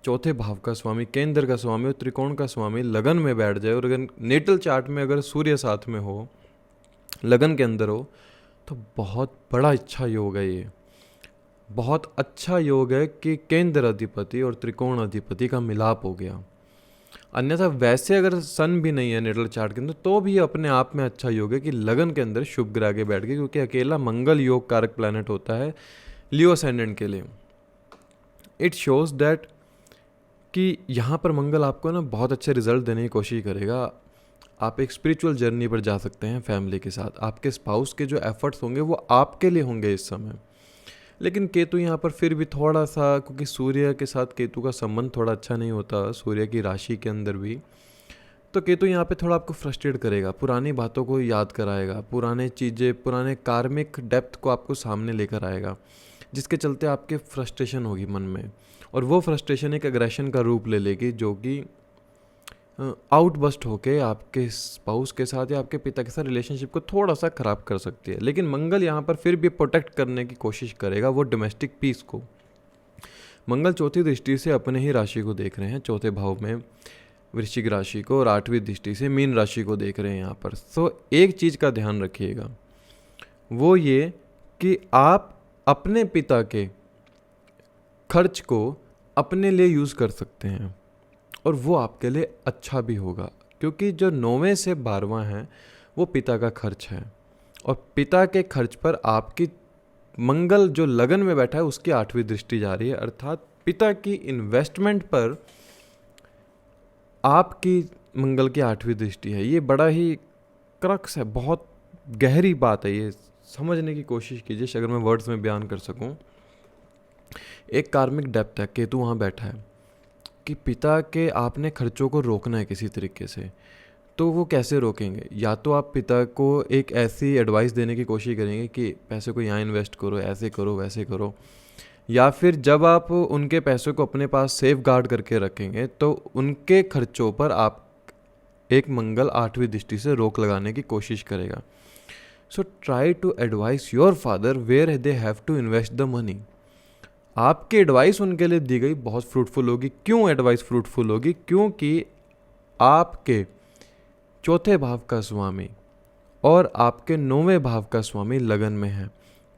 चौथे भाव का स्वामी, केंद्र का स्वामी और त्रिकोण का स्वामी लगन में बैठ जाए, और अगर नेटल चार्ट में अगर सूर्य साथ में हो, लगन के अंदर हो, तो बहुत बड़ा अच्छा योग है। ये बहुत अच्छा योग है कि केंद्र अधिपति और त्रिकोण अधिपति का मिलाप हो गया। अन्यथा वैसे अगर सन भी नहीं है नेटल चार्ट के अंदर तो भी अपने आप में अच्छा योग है कि लगन के अंदर शुभ ग्रह के बैठ गए, क्योंकि अकेला मंगल योग कारक प्लैनेट होता है लियो असेंडेंट के लिए। इट शोज दैट कि यहाँ पर मंगल आपको ना बहुत अच्छे रिजल्ट देने की कोशिश करेगा। आप एक स्पिरिचुअल जर्नी पर जा सकते हैं फैमिली के साथ। आपके स्पाउस के जो एफर्ट्स होंगे वो आपके लिए होंगे इस समय। लेकिन केतु यहाँ पर फिर भी थोड़ा सा, क्योंकि सूर्य के साथ केतु का संबंध थोड़ा अच्छा नहीं होता सूर्य की राशि के अंदर भी, तो केतु यहाँ पे थोड़ा आपको फ्रस्ट्रेट करेगा, पुरानी बातों को याद कराएगा, पुराने कार्मिक डेप्थ को आपको सामने लेकर आएगा, जिसके चलते आपके फ्रस्ट्रेशन होगी मन में, और वो फ्रस्ट्रेशन एक एग्रेशन का रूप ले लेगी, जो कि आउटबस्ट होके आपके स्पाउस के साथ या आपके पिता के साथ रिलेशनशिप को थोड़ा सा ख़राब कर सकती है। लेकिन मंगल यहाँ पर फिर भी प्रोटेक्ट करने की कोशिश करेगा वो डोमेस्टिक पीस को। मंगल चौथी दृष्टि से अपने ही राशि को देख रहे हैं, चौथे भाव में वृश्चिक राशि को, और 8वीं दृष्टि से मीन राशि को देख रहे हैं यहाँ पर। सो एक चीज़ का ध्यान रखिएगा, वो ये कि आप अपने पिता के खर्च को अपने लिए यूज़ कर सकते हैं, और वो आपके लिए अच्छा भी होगा, क्योंकि जो 9वें से 12वां है वो पिता का खर्च है, और पिता के खर्च पर आपकी मंगल जो लगन में बैठा है उसकी 8वीं दृष्टि जा रही है, अर्थात पिता की इन्वेस्टमेंट पर आपकी मंगल की 8वीं दृष्टि है। ये बड़ा ही क्रक्स है, बहुत गहरी बात है, ये समझने की कोशिश कीजिए अगर मैं वर्ड्स में बयान कर सकूं। एक कार्मिक डेप्थ है, केतु वहाँ बैठा है कि पिता के आपने खर्चों को रोकना है किसी तरीके से। तो वो कैसे रोकेंगे? या तो आप पिता को एक ऐसी एडवाइस देने की कोशिश करेंगे कि पैसे को यहाँ इन्वेस्ट करो, ऐसे करो, वैसे करो, या फिर जब आप उनके पैसों को अपने पास सेफ गार्ड करके रखेंगे तो उनके खर्चों पर आप एक मंगल 8वीं दृष्टि से रोक लगाने की कोशिश करेगा। So try to advice your father where they have to invest the money. आपकी एडवाइस उनके लिए दी गई बहुत फ्रूटफुल होगी। क्यों एडवाइस फ्रूटफुल होगी? क्योंकि आपके चौथे भाव का स्वामी और आपके 9वें भाव का स्वामी लगन में है।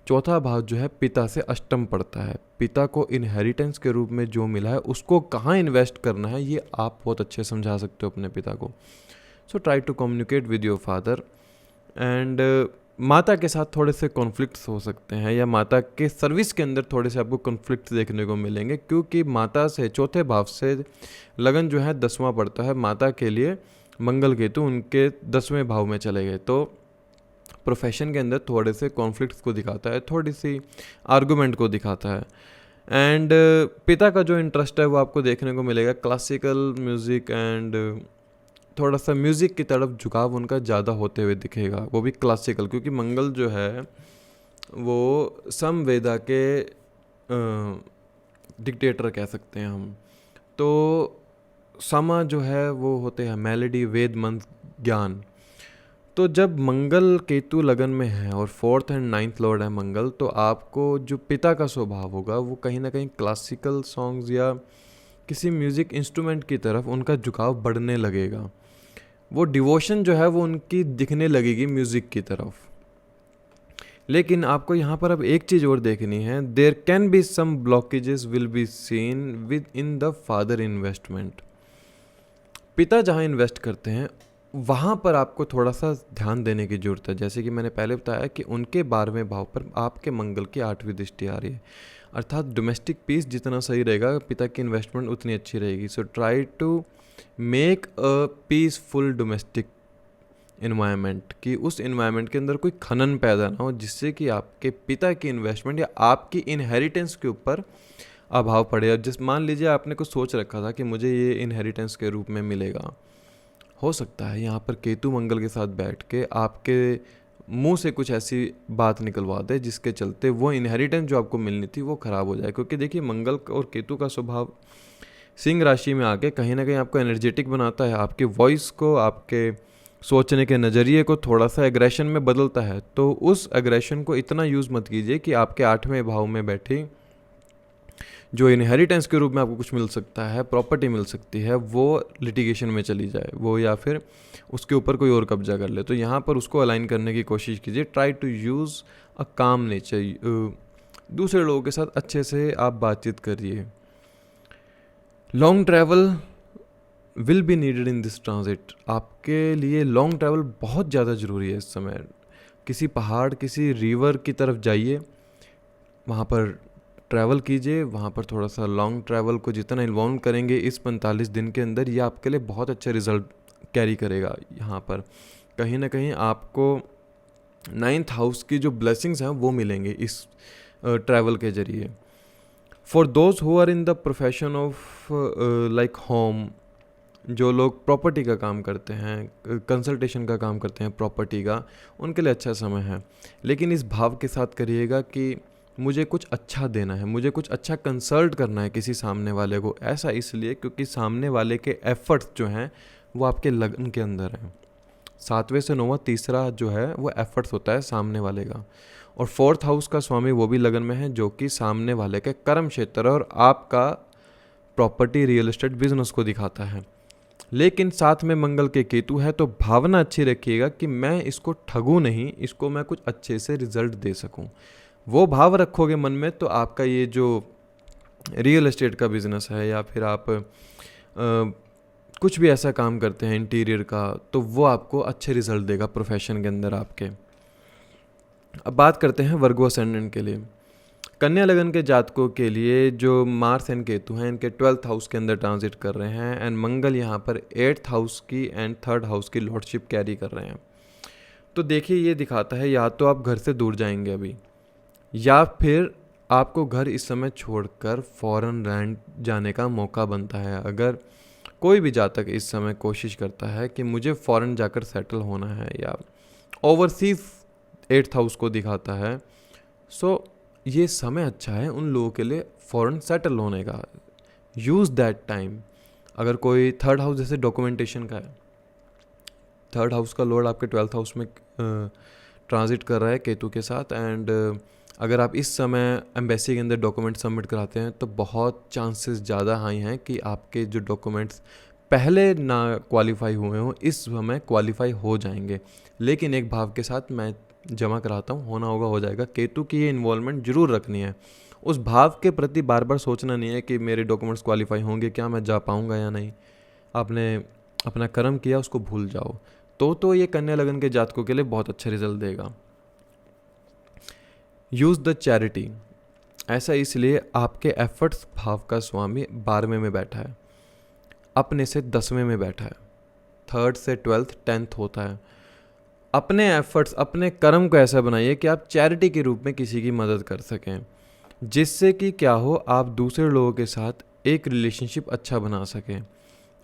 चौथा भाव जो है पिता से अष्टम पड़ता है। पिता को इनहेरिटेंस के रूप में जो मिला है उसको कहाँ इन्वेस्ट करना है ये आप बहुत अच्छे समझा सकते हो अपने पिता को। So try to communicate with your father. And माता के साथ थोड़े से कॉन्फ्लिक्ट्स हो सकते हैं, या माता के सर्विस के अंदर थोड़े से आपको कॉन्फ्लिक्ट्स देखने को मिलेंगे, क्योंकि माता से चौथे भाव से लगन जो है 10वां पड़ता है। माता के लिए मंगल केतु उनके 10वें भाव में चले गए, तो प्रोफेशन के अंदर थोड़े से कॉन्फ्लिक्ट्स को दिखाता है, थोड़ी सी आर्गूमेंट को दिखाता है। एंड पिता का जो इंटरेस्ट है वो आपको देखने को मिलेगा क्लासिकल म्यूज़िक, एंड थोड़ा सा म्यूज़िक की तरफ झुकाव उनका ज़्यादा होते हुए दिखेगा, वो भी क्लासिकल, क्योंकि मंगल जो है वो समवेदा के डिक्टेटर कह सकते हैं हम। तो समा जो है वो होते हैं मेलोडी, वेद, मंत्र, ज्ञान। तो जब मंगल केतु लगन में है और 4th एंड 9th लॉर्ड है मंगल, तो आपको जो पिता का स्वभाव होगा वो कहीं ना कहीं क्लासिकल सॉन्ग्स या किसी म्यूज़िक इंस्ट्रूमेंट की तरफ उनका झुकाव बढ़ने लगेगा। वो डिवोशन जो है वो उनकी दिखने लगेगी म्यूज़िक की तरफ। लेकिन आपको यहाँ पर अब एक चीज़ और देखनी है, there can be some blockages will be seen within the father investment. पिता जहाँ इन्वेस्ट करते हैं वहाँ पर आपको थोड़ा सा ध्यान देने की ज़रूरत है। जैसे कि मैंने पहले बताया कि उनके 12वें भाव पर आपके मंगल की 8वीं दृष्टि आ रही है, अर्थात डोमेस्टिक पीस जितना सही रहेगा पिता की इन्वेस्टमेंट उतनी अच्छी रहेगी। So try to make a peaceful domestic environment, कि उस इन्वायरमेंट के अंदर कोई खनन पैदा ना हो जिससे कि आपके पिता की इन्वेस्टमेंट या आपकी इनहेरिटेंस के ऊपर अभाव पड़े। और जिस मान लीजिए आपने कुछ सोच रखा था कि मुझे ये इनहेरिटेंस के रूप में मिलेगा, हो सकता है यहाँ पर केतु मंगल के साथ बैठ के आपके मुंह से कुछ ऐसी बात निकलवा दे जिसके चलते वो इनहेरिटेंस जो आपको मिलनी थी वो ख़राब हो जाए। क्योंकि देखिए मंगल और केतु का स्वभाव सिंह राशि में आके कहीं ना कहीं आपको एनर्जेटिक बनाता है, आपकी वॉइस को, आपके सोचने के नज़रिए को थोड़ा सा एग्रेशन में बदलता है। तो उस एग्रेशन को इतना यूज़ मत कीजिए कि आपके 8वें भाव में बैठी जो इनहेरिटेंस के रूप में आपको कुछ मिल सकता है, प्रॉपर्टी मिल सकती है, वो लिटिगेशन में चली जाए वो, या फिर उसके ऊपर कोई और कब्जा कर ले। तो यहाँ पर उसको अलाइन करने की कोशिश कीजिए। ट्राई टू यूज़ अ काम नेचर। दूसरे लोगों के साथ अच्छे से आप बातचीत करिए। Long travel will be needed in this transit. आपके लिए लॉन्ग ट्रैवल बहुत ज़्यादा ज़रूरी है इस समय। किसी पहाड़, किसी रिवर की तरफ जाइए, वहाँ पर ट्रैवल कीजिए। वहाँ पर थोड़ा सा लॉन्ग ट्रैवल को जितना इन्वॉल्व करेंगे इस 45 दिन के अंदर, ये आपके लिए बहुत अच्छा रिजल्ट कैरी करेगा। यहाँ पर कहीं ना कहीं आपको 9th हाउस की जो ब्लेसिंग्स हैं वो मिलेंगे इस ट्रैवल के ज़रिए। For those who are in the profession of like home, जो लोग प्रॉपर्टी का काम करते हैं, कंसल्टेशन का काम करते हैं प्रॉपर्टी का, उनके लिए अच्छा समय है। लेकिन इस भाव के साथ करिएगा कि मुझे कुछ अच्छा देना है, मुझे कुछ अच्छा कंसल्ट करना है किसी सामने वाले को। ऐसा इसलिए क्योंकि सामने वाले के एफर्ट्स जो हैं वो आपके लगन के अंदर हैं। 7वें से 9वां तीसरा जो है वो एफर्ट्स होता है सामने वाले का। और 4th हाउस का स्वामी वो भी लगन में है, जो कि सामने वाले के कर्म क्षेत्र और आपका प्रॉपर्टी, रियल एस्टेट, बिजनेस को दिखाता है। लेकिन साथ में मंगल के केतु है, तो भावना अच्छी रखिएगा कि मैं इसको ठगूं नहीं, इसको मैं कुछ अच्छे से रिजल्ट दे सकूं। वो भाव रखोगे मन में तो आपका ये जो रियल एस्टेट का बिजनेस है, या फिर आप कुछ भी ऐसा काम करते हैं इंटीरियर का, तो वो आपको अच्छे रिजल्ट देगा प्रोफेशन के अंदर आपके। अब बात करते हैं वर्गो असेंडेंट के लिए। कन्या लगन के जातकों के लिए जो मार्स एंड केतु हैं, इनके 12th हाउस के अंदर ट्रांजिट कर रहे हैं, एंड मंगल यहाँ पर 8th हाउस की एंड 3rd हाउस की लॉर्डशिप कैरी कर रहे हैं। तो देखिए ये दिखाता है या तो आप घर से दूर जाएंगे अभी, या फिर आपको घर इस समय छोड़कर फॉरेन लैंड जाने का मौका बनता है। अगर कोई भी जातक इस समय कोशिश करता है कि मुझे फॉरेन जाकर सेटल होना है या ओवरसीज 8th हाउस को दिखाता है, सो ये समय अच्छा है उन लोगों के लिए फॉरेन सेटल होने का। Use that time. अगर कोई 3rd हाउस जैसे डॉक्यूमेंटेशन का है, 3rd हाउस का लॉर्ड आपके 12th हाउस में ट्रांजिट कर रहा है केतु के साथ, एंड अगर आप इस समय एम्बेसी के अंदर डॉक्यूमेंट सबमिट कराते हैं तो बहुत चांसेस ज़्यादा हाई हैं कि आपके जो डॉक्यूमेंट्स पहले ना क्वालिफाई हुए हों इस समय क्वालिफाई हो जाएंगे। लेकिन एक भाव के साथ मैं जमा कराता हूँ, होना होगा हो जाएगा। केतु की ये इन्वॉल्वमेंट ज़रूर रखनी है। उस भाव के प्रति बार बार सोचना नहीं है कि मेरे डॉक्यूमेंट्स क्वालिफाई होंगे क्या, मैं जा पाऊँगा या नहीं। आपने अपना कर्म किया, उसको भूल जाओ। तो ये कन्या लगन के जातकों के लिए बहुत अच्छा रिजल्ट देगा। Use the charity. ऐसा इसलिए आपके एफर्ट्स भाव का स्वामी 12वें में बैठा है, अपने से 10वें में बैठा है। 3rd से 12th 10th होता है। अपने एफर्ट्स, अपने कर्म को ऐसा बनाइए कि आप चैरिटी के रूप में किसी की मदद कर सकें, जिससे कि क्या हो, आप दूसरे लोगों के साथ एक रिलेशनशिप अच्छा बना सकें।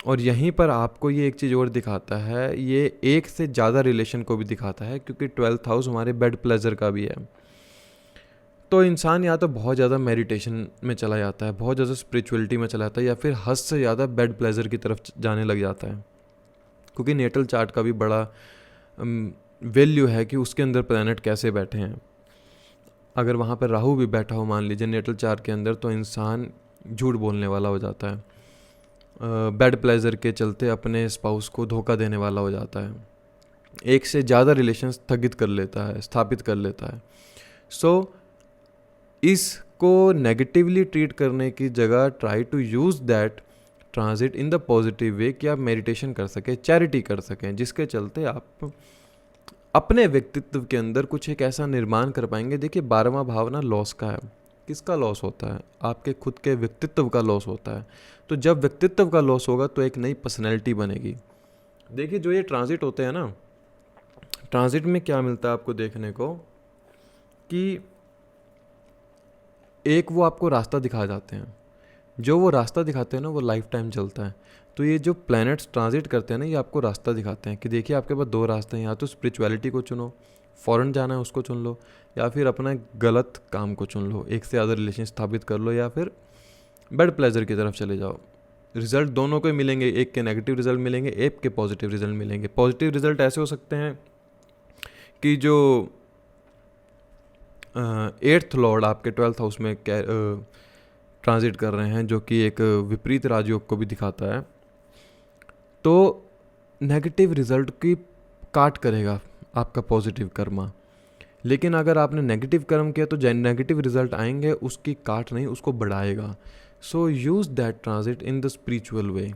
और यहीं पर आपको ये एक चीज़ और दिखाता है, ये एक से ज़्यादा रिलेशन को भी दिखाता है, क्योंकि 12th हाउस हमारे बेड प्लेजर का भी है। तो इंसान या तो बहुत ज़्यादा मेडिटेशन में चला जाता है, बहुत ज़्यादा स्पिरिचुअलिटी में चला जाता है, या फिर हद से ज़्यादा बेड प्लेजर की तरफ जाने लग जाता है। क्योंकि नेटल चार्ट का भी बड़ा वैल्यू है कि उसके अंदर प्लैनेट कैसे बैठे हैं। अगर वहाँ पर राहु भी बैठा हो मान लीजिए नेटल चार्ट के अंदर, तो इंसान झूठ बोलने वाला हो जाता है, बेड प्लेजर के चलते अपने स्पाउस को धोखा देने वाला हो जाता है, एक से ज़्यादा रिलेशन स्थगित कर लेता है, स्थापित कर लेता है। सो इसको नेगेटिवली ट्रीट करने की जगह try to use that transit in the positive way, कि आप मेडिटेशन कर सकें, चैरिटी कर सकें, जिसके चलते आप अपने व्यक्तित्व के अंदर कुछ एक ऐसा निर्माण कर पाएंगे। देखिए 12वां भाव ना लॉस का है। किसका लॉस होता है? आपके खुद के व्यक्तित्व का लॉस होता है। तो जब व्यक्तित्व का लॉस होगा तो एक नई पर्सनैलिटी बनेगी। देखिए जो ये ट्रांजिट होते हैं ना, ट्रांजिट में क्या मिलता है आपको देखने को, कि एक वो आपको रास्ता दिखा जाते हैं, जो वो रास्ता दिखाते हैं ना वो लाइफ टाइम चलता है। तो ये जो प्लैनेट्स ट्रांजिट करते हैं ना, ये आपको रास्ता दिखाते हैं कि देखिए आपके पास 2 रास्ते हैं, या तो स्पिरिचुअलिटी को चुनो, फॉरेन जाना है उसको चुन लो, या फिर अपना गलत काम को चुन लो, एक से ज़्यादा रिलेशन स्थापित कर लो, या फिर बेड प्लेजर की तरफ चले जाओ। रिजल्ट दोनों को मिलेंगे, एक के नेगेटिव रिजल्ट मिलेंगे, एक के पॉजिटिव रिजल्ट मिलेंगे। पॉजिटिव रिजल्ट ऐसे हो सकते हैं कि जो 8th लॉर्ड आपके 12th हाउस में ट्रांजिट कर रहे हैं, जो कि एक विपरीत राजयोग को भी दिखाता है, तो नेगेटिव रिजल्ट की काट करेगा आपका पॉजिटिव कर्मा। लेकिन अगर आपने नेगेटिव कर्म किया तो नेगेटिव रिजल्ट आएंगे, उसकी काट नहीं, उसको बढ़ाएगा। So use that transit in the spiritual way.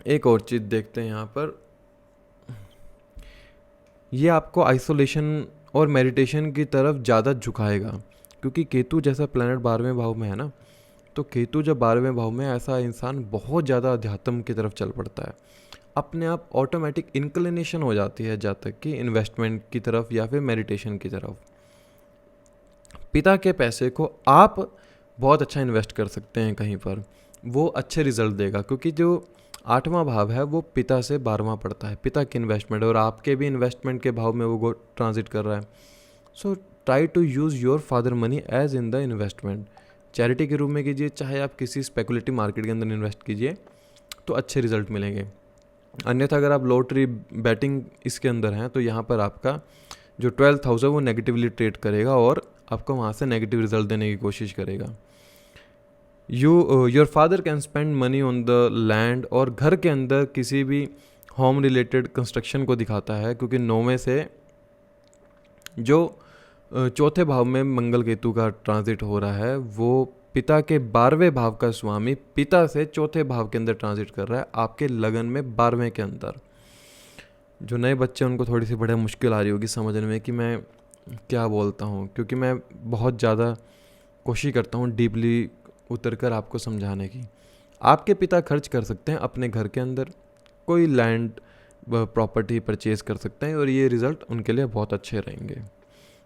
एक और चीज़ देखते हैं यहाँ पर, ये आपको आइसोलेशन और मेडिटेशन की तरफ ज़्यादा झुकाएगा, क्योंकि केतु जैसा प्लैनेट 12वें भाव में है ना, तो केतु जब 12वें भाव में, ऐसा इंसान बहुत ज़्यादा अध्यात्म की तरफ चल पड़ता है। अपने आप ऑटोमेटिक इंक्लिनेशन हो जाती है जातक की इन्वेस्टमेंट की तरफ या फिर मेडिटेशन की तरफ। पिता के पैसे को आप बहुत अच्छा इन्वेस्ट कर सकते हैं कहीं पर, वो अच्छे रिजल्ट देगा, क्योंकि जो 8वां भाव है वो पिता से 12वां पड़ता है, पिता की इन्वेस्टमेंट, और आपके भी इन्वेस्टमेंट के भाव में वो ट्रांजिट कर रहा है। So try to use your father money as in the investment. Charity के रूप में कीजिए, चाहे आप किसी स्पेकुलेटिव मार्केट के अंदर इन्वेस्ट कीजिए तो अच्छे रिजल्ट मिलेंगे। अन्यथा अगर आप लॉटरी बैटिंग इसके अंदर हैं तो यहाँ पर आपका जो 12th हाउस है वो नेगेटिवली ट्रेड करेगा और आपको वहाँ से नेगेटिव रिजल्ट देने की कोशिश करेगा। Your father can spend money on the land, और घर के अंदर किसी भी होम रिलेटेड कंस्ट्रक्शन को दिखाता है, क्योंकि 9वें से जो 4थे भाव में मंगल केतु का ट्रांजिट हो रहा है, वो पिता के 12वें भाव का स्वामी पिता से 4थे भाव के अंदर ट्रांजिट कर रहा है, आपके लगन में 12वें के अंदर। जो नए बच्चे उनको थोड़ी सी बड़ा मुश्किल आ रही होगी समझने में कि मैं क्या बोलता हूँ, क्योंकि मैं बहुत ज़्यादा कोशिश करता हूँ डीपली उतर कर आपको समझाने की। आपके पिता खर्च कर सकते हैं अपने घर के अंदर, कोई लैंड प्रॉपर्टी परचेज़ कर सकते हैं, और ये रिज़ल्ट उनके लिए बहुत अच्छे रहेंगे।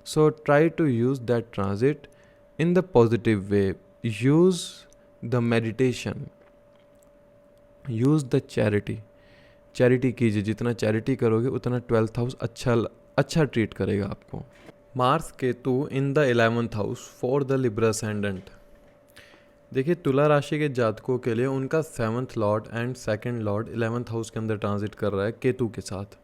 So try to use that transit in the positive way. Use the meditation, use the charity कीजिए, जितना चैरिटी करोगे उतना 12th हाउस अच्छा ट्रीट करेगा आपको। Mars Ketu in the 11th house for the Libra ascendant. देखिए तुला राशि के जातकों के लिए उनका 7th Lord and 2nd Lord 11th house के अंदर ट्रांजिट कर रहा है केतु के साथ।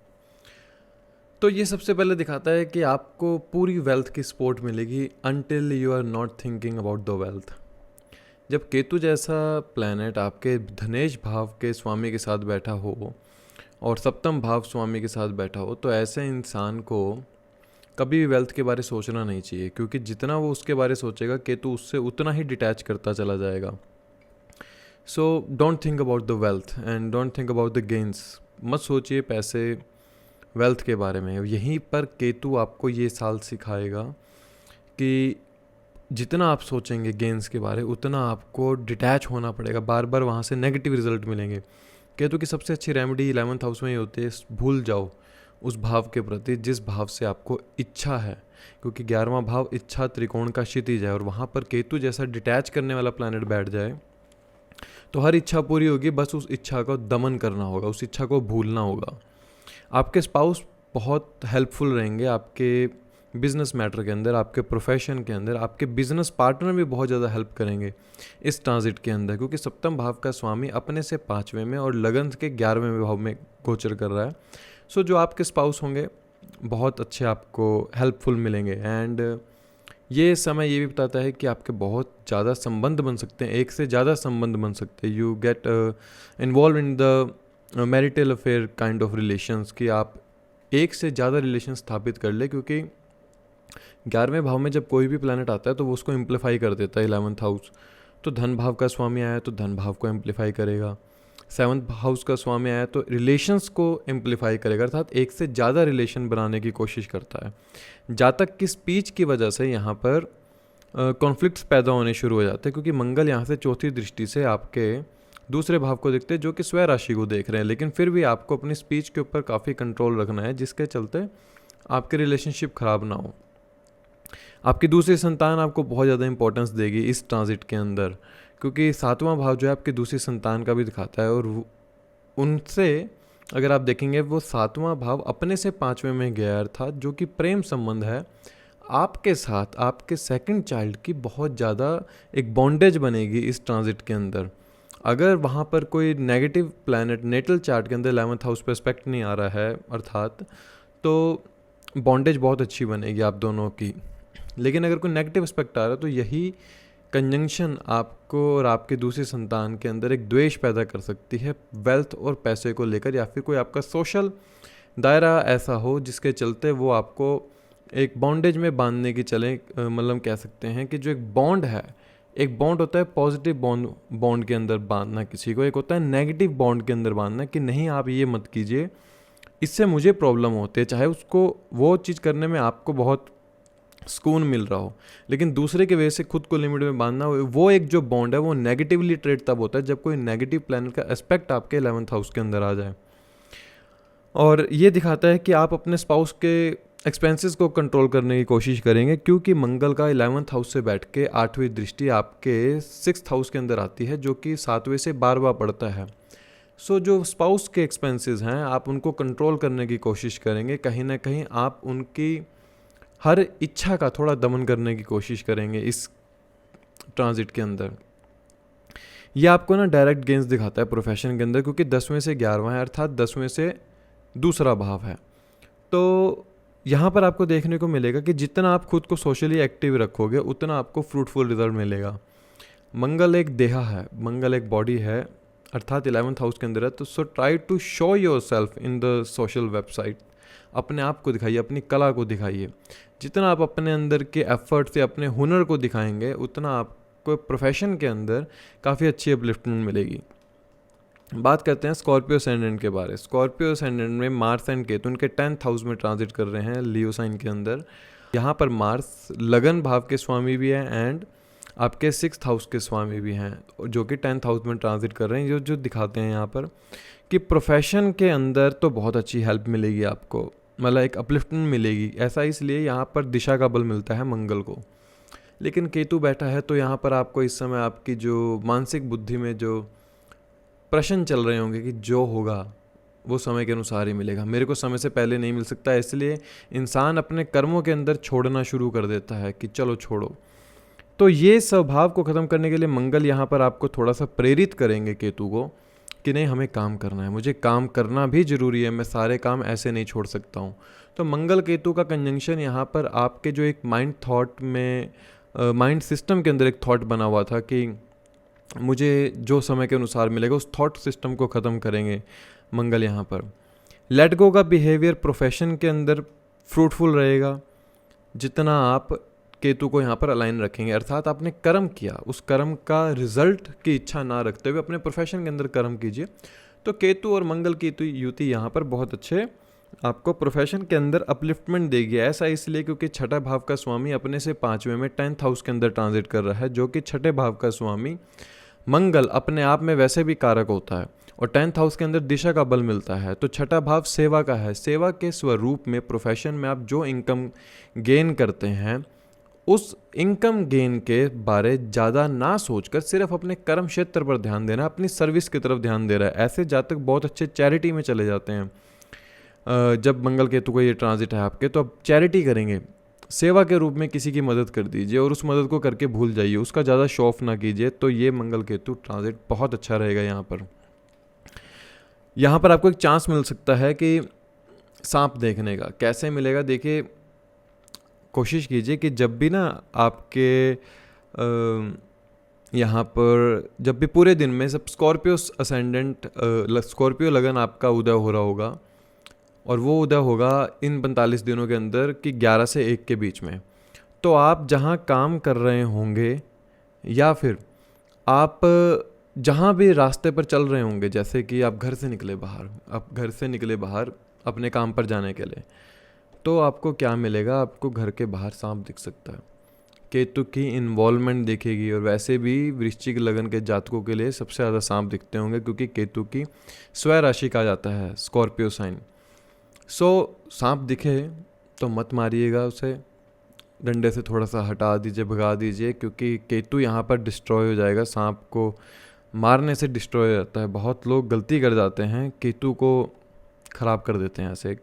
तो ये सबसे पहले दिखाता है कि आपको पूरी वेल्थ की सपोर्ट मिलेगी until you are not thinking about the wealth. जब केतु जैसा प्लैनेट आपके धनेश भाव के स्वामी के साथ बैठा हो और सप्तम भाव स्वामी के साथ बैठा हो, तो ऐसे इंसान को कभी भी वेल्थ के बारे सोचना नहीं चाहिए, क्योंकि जितना वो उसके बारे सोचेगा केतु उससे उतना ही डिटैच करता चला जाएगा। So don't think about the wealth and don't think about the gains. मत सोचिए पैसे वेल्थ के बारे में। यहीं पर केतु आपको ये साल सिखाएगा कि जितना आप सोचेंगे गेंस के बारे, उतना आपको डिटैच होना पड़ेगा, बार बार वहाँ से नेगेटिव रिजल्ट मिलेंगे। केतु की सबसे अच्छी रेमेडी 11th हाउस में ही होती है, भूल जाओ उस भाव के प्रति जिस भाव से आपको इच्छा है, क्योंकि 11वां भाव इच्छा त्रिकोण का क्षितिज है और वहाँ पर केतु जैसा डिटैच करने वाला प्लैनेट बैठ जाए तो हर इच्छा पूरी होगी, बस उस इच्छा को दमन करना होगा, उस इच्छा को भूलना होगा। आपके स्पाउस बहुत हेल्पफुल रहेंगे आपके बिजनेस मैटर के अंदर, आपके प्रोफेशन के अंदर, आपके बिजनेस पार्टनर भी बहुत ज़्यादा हेल्प करेंगे इस ट्रांजिट के अंदर, क्योंकि सप्तम भाव का स्वामी अपने से 5वें में और लगन के 11वें भाव में गोचर कर रहा है। सो जो आपके स्पाउस होंगे बहुत अच्छे आपको हेल्पफुल मिलेंगे। एंड ये समय ये भी बताता है कि आपके बहुत ज़्यादा संबंध बन सकते हैं, एक से ज़्यादा संबंध बन सकते हैं। You get involve in the marital affair kind of relations, कि आप एक से ज़्यादा रिलेशन स्थापित कर ले, क्योंकि 11वें भाव में जब कोई भी प्लैनेट आता है तो वो उसको एम्पलीफाई कर देता है 11th हाउस। तो धन भाव का स्वामी आया तो धन भाव को एम्पलीफाई करेगा, 7th हाउस का स्वामी आया तो रिलेशंस को एम्पलीफाई करेगा, अर्थात एक से ज़्यादा रिलेशन बनाने की कोशिश करता है। जातक की स्पीच की वजह से यहाँ पर कॉन्फ्लिक्ट्स पैदा होने शुरू हो जाते हैं, क्योंकि मंगल यहाँ से चौथी दृष्टि से आपके दूसरे भाव को देखते हैं जो कि स्वय राशि को देख रहे हैं, लेकिन फिर भी आपको अपनी स्पीच के ऊपर काफ़ी कंट्रोल रखना है, जिसके चलते आपके रिलेशनशिप ख़राब ना हो। आपकी दूसरी संतान आपको बहुत ज़्यादा इंपॉर्टेंस देगी इस ट्रांजिट के अंदर, क्योंकि 7वां भाव जो है आपकी दूसरी संतान का भी दिखाता है, और उनसे अगर आप देखेंगे वो 7वां भाव अपने से 5वें में गया, अर्थात जो कि प्रेम संबंध है आपके साथ, आपके सेकंड चाइल्ड की बहुत ज़्यादा एक बॉन्डेज बनेगी इस ट्रांजिट के अंदर। अगर वहाँ पर कोई नेगेटिव प्लैनेट नेटल चार्ट के अंदर 11th हाउस पे एस्पेक्ट नहीं आ रहा है अर्थात, तो बॉन्डेज बहुत अच्छी बनेगी आप दोनों की। लेकिन अगर कोई नेगेटिव एस्पेक्ट आ रहा है तो यही कंजंक्शन आपको और आपकी दूसरी संतान के अंदर एक द्वेष पैदा कर सकती है वेल्थ और पैसे को लेकर, या फिर कोई आपका सोशल दायरा ऐसा हो जिसके चलते वो आपको एक बॉन्डेज में बांधने की चले, मतलब कह सकते हैं कि जो एक बॉन्ड है, एक बॉन्ड होता है पॉजिटिव बॉन्ड के अंदर बांधना किसी को, एक होता है नेगेटिव बॉन्ड के अंदर बांधना कि नहीं आप ये मत कीजिए, इससे मुझे प्रॉब्लम होती है, चाहे उसको वो चीज़ करने में आपको बहुत सुकून मिल रहा हो, लेकिन दूसरे की वजह से खुद को लिमिट में बांधना हो, वो एक जो बॉन्ड है वो नेगेटिवली ट्रेड तब होता है जब कोई नेगेटिव प्लैनेट का एस्पेक्ट आपके 11th हाउस के अंदर आ जाए। और ये दिखाता है कि आप अपने स्पाउस के एक्सपेंसेस को कंट्रोल करने की कोशिश करेंगे, क्योंकि मंगल का 11th हाउस से बैठ के 8वीं दृष्टि आपके 6th हाउस के अंदर आती है, जो कि 7वें से 12वां पड़ता है। सो जो स्पाउस के एक्सपेंसेस हैं आप उनको कंट्रोल करने की कोशिश करेंगे, कहीं ना कहीं आप उनकी हर इच्छा का थोड़ा दमन करने की कोशिश करेंगे इस ट्रांजिट के अंदर। ये आपको ना डायरेक्ट गेंस दिखाता है प्रोफेशन के अंदर, क्योंकि 10वें से 11वां है, अर्थात 10वें से दूसरा भाव है। तो यहाँ पर आपको देखने को मिलेगा कि जितना आप खुद को सोशली एक्टिव रखोगे उतना आपको फ्रूटफुल रिजल्ट मिलेगा। मंगल एक देहा है, मंगल एक बॉडी है, अर्थात 11th हाउस के अंदर है। तो so try to show yourself in the social website, अपने आप को दिखाइए, अपनी कला को दिखाइए। जितना आप अपने अंदर के एफर्ट से अपने हुनर को दिखाएंगे उतना आपको प्रोफेशन के अंदर काफ़ी अच्छी अपलिफ्टमेंट मिलेगी। बात करते हैं स्कॉर्पियो असेंडेंट के बारे। स्कॉर्पियो असेंडेंट में मार्स एंड केतु उनके 10th हाउस में ट्रांजिट कर रहे हैं लियो साइन के अंदर। यहाँ पर मार्स लगन भाव के स्वामी भी हैं एंड आपके 6th हाउस के स्वामी भी हैं, जो कि 10th हाउस में ट्रांजिट कर रहे हैं। जो दिखाते हैं यहाँ पर कि प्रोफेशन के अंदर तो बहुत अच्छी हेल्प मिलेगी आपको, मतलब एक अपलिफ्टमेंट मिलेगी। ऐसा इसलिए यहाँ पर दिशा का बल मिलता है मंगल को। लेकिन केतु बैठा है तो यहाँ पर आपको इस समय आपकी जो मानसिक बुद्धि में जो प्रश्न चल रहे होंगे कि जो होगा वो समय के अनुसार ही मिलेगा, मेरे को समय से पहले नहीं मिल सकता, इसलिए इंसान अपने कर्मों के अंदर छोड़ना शुरू कर देता है कि चलो छोड़ो। तो ये स्वभाव को ख़त्म करने के लिए मंगल यहाँ पर आपको थोड़ा सा प्रेरित करेंगे केतु को कि नहीं, हमें काम करना है, मुझे काम करना भी ज़रूरी है, मैं सारे काम ऐसे नहीं छोड़ सकता हूँ। तो मंगल केतु का कंजंक्शन यहाँ पर आपके जो एक माइंड थॉट में माइंड सिस्टम के अंदर एक थॉट बना हुआ था कि मुझे जो समय के अनुसार मिलेगा, उस थॉट सिस्टम को ख़त्म करेंगे मंगल यहाँ पर। लेट गो का बिहेवियर प्रोफेशन के अंदर फ्रूटफुल रहेगा जितना आप केतु को यहाँ पर अलाइन रखेंगे, अर्थात आपने कर्म किया, उस कर्म का रिजल्ट की इच्छा ना रखते हुए अपने प्रोफेशन के अंदर कर्म कीजिए। तो केतु और मंगल की युति यहाँ पर बहुत अच्छे आपको प्रोफेशन के अंदर अपलिफ्टमेंट देगी। ऐसा इसलिए क्योंकि छठा भाव का स्वामी अपने से 5वें में 10th हाउस के अंदर ट्रांजिट कर रहा है, जो कि छठे भाव का स्वामी मंगल अपने आप में वैसे भी कारक होता है और 10th हाउस के अंदर दिशा का बल मिलता है। तो छठा भाव सेवा का है, सेवा के स्वरूप में प्रोफेशन में आप जो इनकम गेन करते हैं उस इनकम गेन के बारे ज़्यादा ना सोचकर सिर्फ अपने कर्म क्षेत्र पर ध्यान देना, अपनी सर्विस की तरफ ध्यान दे रहा है। ऐसे जातक बहुत अच्छे चैरिटी में चले जाते हैं। जब मंगल केतु का ये ट्रांजिट है आपके, तो अब चैरिटी करेंगे, सेवा के रूप में किसी की मदद कर दीजिए और उस मदद को करके भूल जाइए, उसका ज़्यादा शो ऑफ ना कीजिए। तो ये मंगल केतु ट्रांजिट बहुत अच्छा रहेगा। यहाँ पर आपको एक चांस मिल सकता है कि सांप देखने का। कैसे मिलेगा, देखिए कोशिश कीजिए कि जब भी ना आपके यहाँ पर जब भी पूरे दिन में सब स्कॉर्पियो असेंडेंट स्कॉर्पियो लगन आपका उदय हो रहा होगा और वो उदय होगा इन 45 दिनों के अंदर कि 11 से 1 के बीच में। तो आप जहाँ काम कर रहे होंगे या फिर आप जहाँ भी रास्ते पर चल रहे होंगे, जैसे कि आप घर से निकले बाहर अपने काम पर जाने के लिए, तो आपको क्या मिलेगा, आपको घर के बाहर सांप दिख सकता है। केतु की इन्वॉल्वमेंट दिखेगी और वैसे भी वृश्चिक लगन के जातकों के लिए सबसे ज़्यादा सांप दिखते होंगे क्योंकि केतु की स्वय राशि कहा जाता है स्कॉर्पियो साइन। सांप दिखे तो मत मारिएगा उसे, डंडे से थोड़ा सा हटा दीजिए, भगा दीजिए, क्योंकि केतु यहाँ पर डिस्ट्रॉय हो जाएगा। सांप को मारने से डिस्ट्रॉय हो जाता है। बहुत लोग गलती कर जाते हैं, केतु को ख़राब कर देते हैं ऐसे।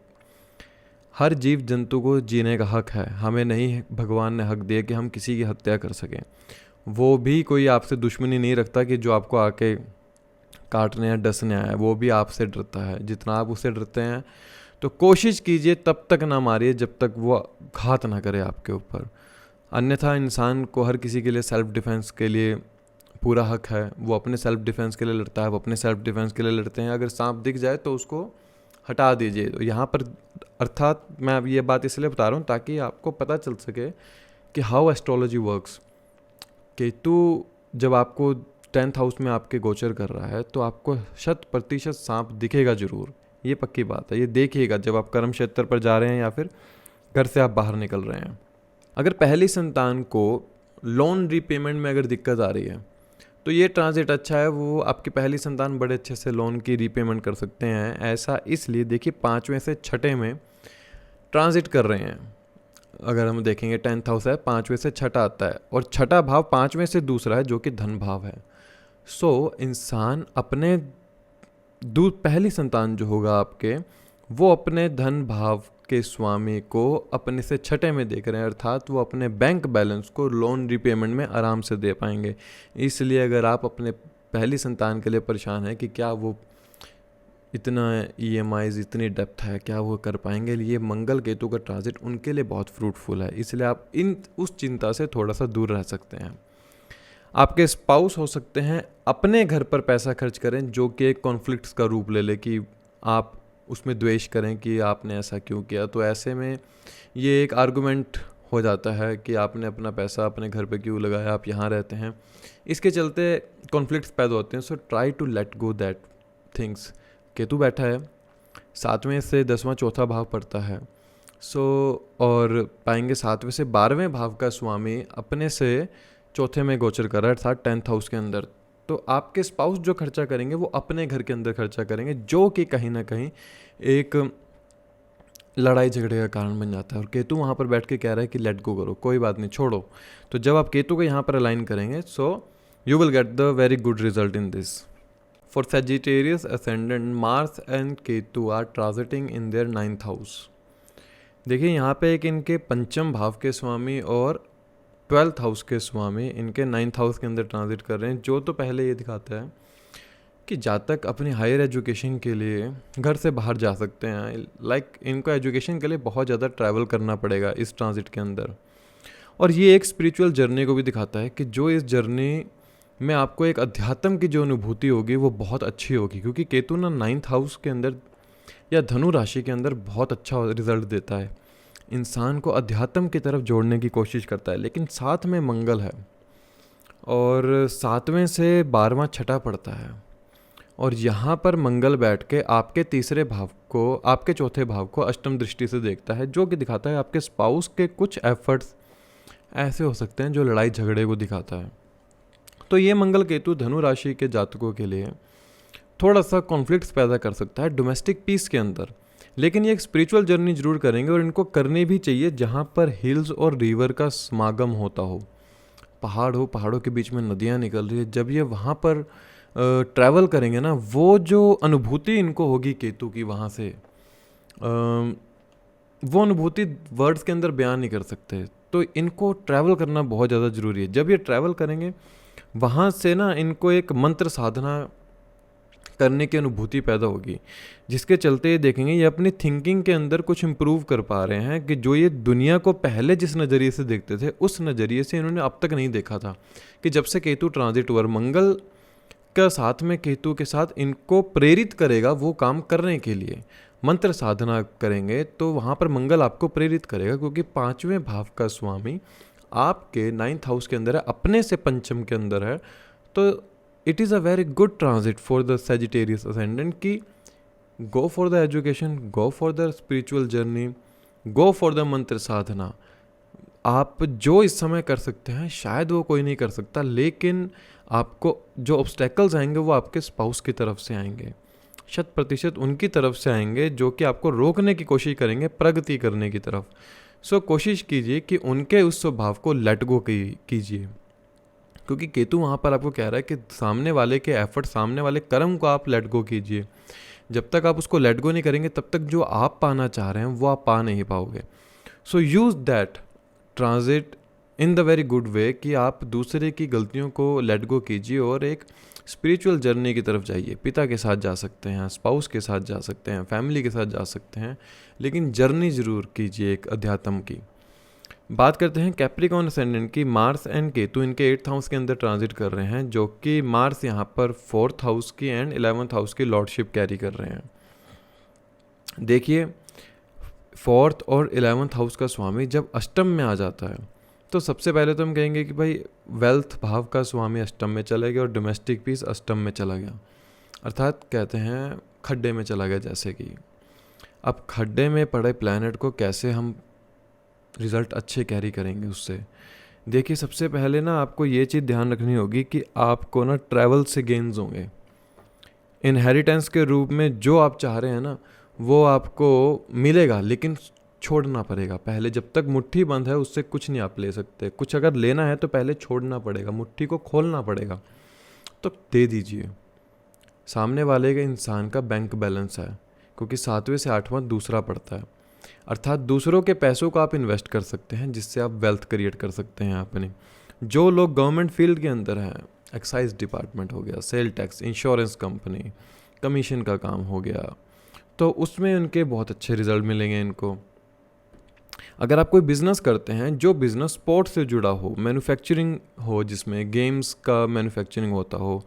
हर जीव जंतु को जीने का हक है, हमें नहीं भगवान ने हक दिया कि हम किसी की हत्या कर सकें। वो भी कोई आपसे दुश्मनी नहीं रखता कि जो आपको आके काटने या डसने आया, वो भी आपसे डरता है जितना आप उससे डरते हैं। तो कोशिश कीजिए तब तक ना मारिए जब तक वो घात ना करे आपके ऊपर। अन्यथा इंसान को हर किसी के लिए सेल्फ डिफेंस के लिए पूरा हक है, वो अपने सेल्फ डिफेंस के लिए लड़ता है, वो अपने सेल्फ डिफेंस के लिए लड़ते हैं। अगर सांप दिख जाए तो उसको हटा दीजिए। तो यहाँ पर अर्थात मैं अब ये बात इसलिए बता रहा हूँ ताकि आपको पता चल सके कि हाउ एस्ट्रोलॉजी वर्क्स। केतु जब आपको 10th हाउस में आपके गोचर कर रहा है तो आपको 100% सांप दिखेगा ज़रूर, ये पक्की बात है। ये देखिएगा जब आप कर्म क्षेत्र पर जा रहे हैं या फिर घर से आप बाहर निकल रहे हैं। अगर पहली संतान को लोन रीपेमेंट में अगर दिक्कत आ रही है तो ये ट्रांजिट अच्छा है, वो आपकी पहली संतान बड़े अच्छे से लोन की रीपेमेंट कर सकते हैं। ऐसा इसलिए देखिए 5वें से छठे में ट्रांजिट कर रहे हैं। अगर हम देखेंगे 10th हाउस है, 5वें से छठा आता है और छठा भाव 5वें से दूसरा है जो कि धन भाव है। इंसान अपने पहली संतान जो होगा आपके, वो अपने धन भाव के स्वामी को अपने से छठे में देख रहे हैं, अर्थात वो अपने बैंक बैलेंस को लोन रिपेमेंट में आराम से दे पाएंगे। इसलिए अगर आप अपने पहली संतान के लिए परेशान हैं कि क्या वो इतना EMIs इतनी डेप्थ है, क्या वो कर पाएंगे, ये मंगल केतु का ट्रांजिट उनके लिए बहुत फ्रूटफुल है। इसलिए आप उस चिंता से थोड़ा सा दूर रह सकते हैं। आपके स्पाउस हो सकते हैं अपने घर पर पैसा खर्च करें जो कि एक कॉन्फ्लिक्ट्स का रूप ले ले कि आप उसमें द्वेष करें कि आपने ऐसा क्यों किया। तो ऐसे में ये एक आर्गुमेंट हो जाता है कि आपने अपना पैसा अपने घर पे क्यों लगाया, आप यहाँ रहते हैं। इसके चलते कॉन्फ्लिक्ट्स पैदा होते हैं। Try to let go that things. Ketu बैठा है 7वें से 10वां चौथा भाव पड़ता है। और पाएंगे 7वें से 12वें भाव का स्वामी अपने से चौथे में गोचर कर रहा है, अर्थात 10th हाउस के अंदर। तो आपके स्पाउस जो खर्चा करेंगे वो अपने घर के अंदर खर्चा करेंगे, जो कि कहीं ना कहीं एक लड़ाई झगड़े का कारण बन जाता है। और केतु वहाँ पर बैठ के कह रहा है कि लेट गो करो, कोई बात नहीं, छोड़ो। तो जब आप केतु को यहाँ पर अलाइन करेंगे, so you will get the very good result in this. For Sagittarius ascendant, Mars and Ketu are transiting in their 9th house. देखिए यहाँ पे एक इनके पंचम भाव के स्वामी और 12th हाउस के स्वामी इनके 9th हाउस के अंदर ट्रांजिट कर रहे हैं, जो तो पहले ये दिखाता है कि जातक अपनी हायर एजुकेशन के लिए घर से बाहर जा सकते हैं। लाइक इनको एजुकेशन के लिए बहुत ज़्यादा ट्रैवल करना पड़ेगा इस ट्रांजिट के अंदर। और ये एक स्पिरिचुअल जर्नी को भी दिखाता है कि जो इस जर्नी में आपको एक अध्यात्म की जो अनुभूति होगी वो बहुत अच्छी होगी, क्योंकि केतु ना 9th हाउस के अंदर या धनु राशि के अंदर बहुत अच्छा रिजल्ट देता है, इंसान को अध्यात्म की तरफ जोड़ने की कोशिश करता है। लेकिन साथ में मंगल है और 7वें से 12वां छठा पड़ता है, और यहाँ पर मंगल बैठ के आपके तीसरे भाव को, आपके चौथे भाव को अष्टम दृष्टि से देखता है, जो कि दिखाता है आपके स्पाउस के कुछ एफर्ट्स ऐसे हो सकते हैं जो लड़ाई झगड़े को दिखाता है। तो ये मंगल केतु धनु राशि के जातकों के लिए थोड़ा सा कॉन्फ्लिक्ट्स पैदा कर सकता है डोमेस्टिक पीस के अंदर। लेकिन ये एक स्पिरिचुअल जर्नी जरूर करेंगे, और इनको करनी भी चाहिए जहाँ पर हिल्स और रिवर का समागम होता हो, पहाड़ हो, पहाड़ों के बीच में नदियाँ निकल रही है। जब ये वहाँ पर ट्रैवल करेंगे ना, वो जो अनुभूति इनको होगी केतु की वहाँ से, वो अनुभूति वर्ड्स के अंदर बयान नहीं कर सकते। तो इनको ट्रैवल करना बहुत ज़्यादा ज़रूरी है। जब ये ट्रैवल करेंगे वहाँ से ना इनको एक मंत्र साधना करने की अनुभूति पैदा होगी, जिसके चलते ये देखेंगे ये अपनी थिंकिंग के अंदर कुछ इम्प्रूव कर पा रहे हैं, कि जो ये दुनिया को पहले जिस नज़रिए से देखते थे उस नज़रिए से इन्होंने अब तक नहीं देखा था। कि जब से केतु ट्रांजिट हुआ, मंगल का साथ में केतु के साथ इनको प्रेरित करेगा वो काम करने के लिए। मंत्र साधना करेंगे तो वहाँ पर मंगल आपको प्रेरित करेगा, क्योंकि 5वें भाव का स्वामी आपके 9th हाउस के अंदर है, अपने से पंचम के अंदर है। तो it is a very good transit for the Sagittarius ascendant की go for the education, go for the spiritual journey, go for the mantra sadhana. आप जो इस समय कर सकते हैं शायद वो कोई नहीं कर सकता, लेकिन आपको जो ऑब्स्टेकल्स आएंगे वो आपके स्पाउस की तरफ से आएंगे, 100% उनकी तरफ से आएंगे, जो कि आपको रोकने की कोशिश करेंगे प्रगति करने की तरफ। सो कोशिश कीजिए कि उनके उस स्वभाव को लेट गो कीजिए, क्योंकि केतु वहाँ पर आपको कह रहा है कि सामने वाले के एफर्ट, सामने वाले कर्म को आप लेट गो कीजिए। जब तक आप उसको लेट गो नहीं करेंगे तब तक जो आप पाना चाह रहे हैं वो आप पा नहीं पाओगे। So use that transit in the very good way, कि आप दूसरे की गलतियों को लेट गो कीजिए और एक स्पिरिचुअल जर्नी की तरफ जाइए। पिता के साथ जा सकते हैं, स्पाउस के साथ जा सकते हैं, फैमिली के साथ जा सकते हैं, लेकिन जर्नी ज़रूर कीजिए एक अध्यात्म की। बात करते हैं कैप्रिकॉर्न असेंडेंट की। मार्स एंड केतु इनके 8th हाउस के अंदर ट्रांजिट कर रहे हैं, जो कि मार्स यहाँ पर 4th हाउस की एंड 11th हाउस की लॉर्डशिप कैरी कर रहे हैं। देखिए 4th और 11th हाउस का स्वामी जब अष्टम में आ जाता है तो सबसे पहले तो हम कहेंगे कि भाई वेल्थ भाव का स्वामी अष्टम में चला गया और डोमेस्टिक पीस अष्टम में चला गया, अर्थात कहते हैं खड्डे में चला गया। जैसे कि अब खड्डे में पड़े प्लैनेट को कैसे हम रिज़ल्ट अच्छे कैरी करेंगे उससे। देखिए सबसे पहले ना आपको ये चीज़ ध्यान रखनी होगी कि आपको ना ट्रैवल से गेन्स होंगे, इनहेरिटेंस के रूप में जो आप चाह रहे हैं ना वो आपको मिलेगा, लेकिन छोड़ना पड़ेगा पहले। जब तक मुट्ठी बंद है उससे कुछ नहीं आप ले सकते। कुछ अगर लेना है तो पहले छोड़ना पड़ेगा, मुट्ठी को खोलना पड़ेगा, तो दे दीजिए। सामने वाले के इंसान का बैंक बैलेंस है, क्योंकि 7वें से 8वां दूसरा पड़ता है, अर्थात दूसरों के पैसों को आप इन्वेस्ट कर सकते हैं, जिससे आप वेल्थ क्रिएट कर सकते हैं अपने। जो लोग गवर्नमेंट फील्ड के अंदर हैं, एक्साइज डिपार्टमेंट हो गया, sale tax, insurance company, commission का काम हो गया, तो उसमें उनके बहुत अच्छे रिजल्ट मिलेंगे इनको। अगर आप कोई बिज़नेस करते हैं, जो बिज़नेस स्पोर्ट्स से जुड़ा हो, मैन्युफैक्चरिंग हो, जिसमें गेम्स का मैन्युफैक्चरिंग होता हो,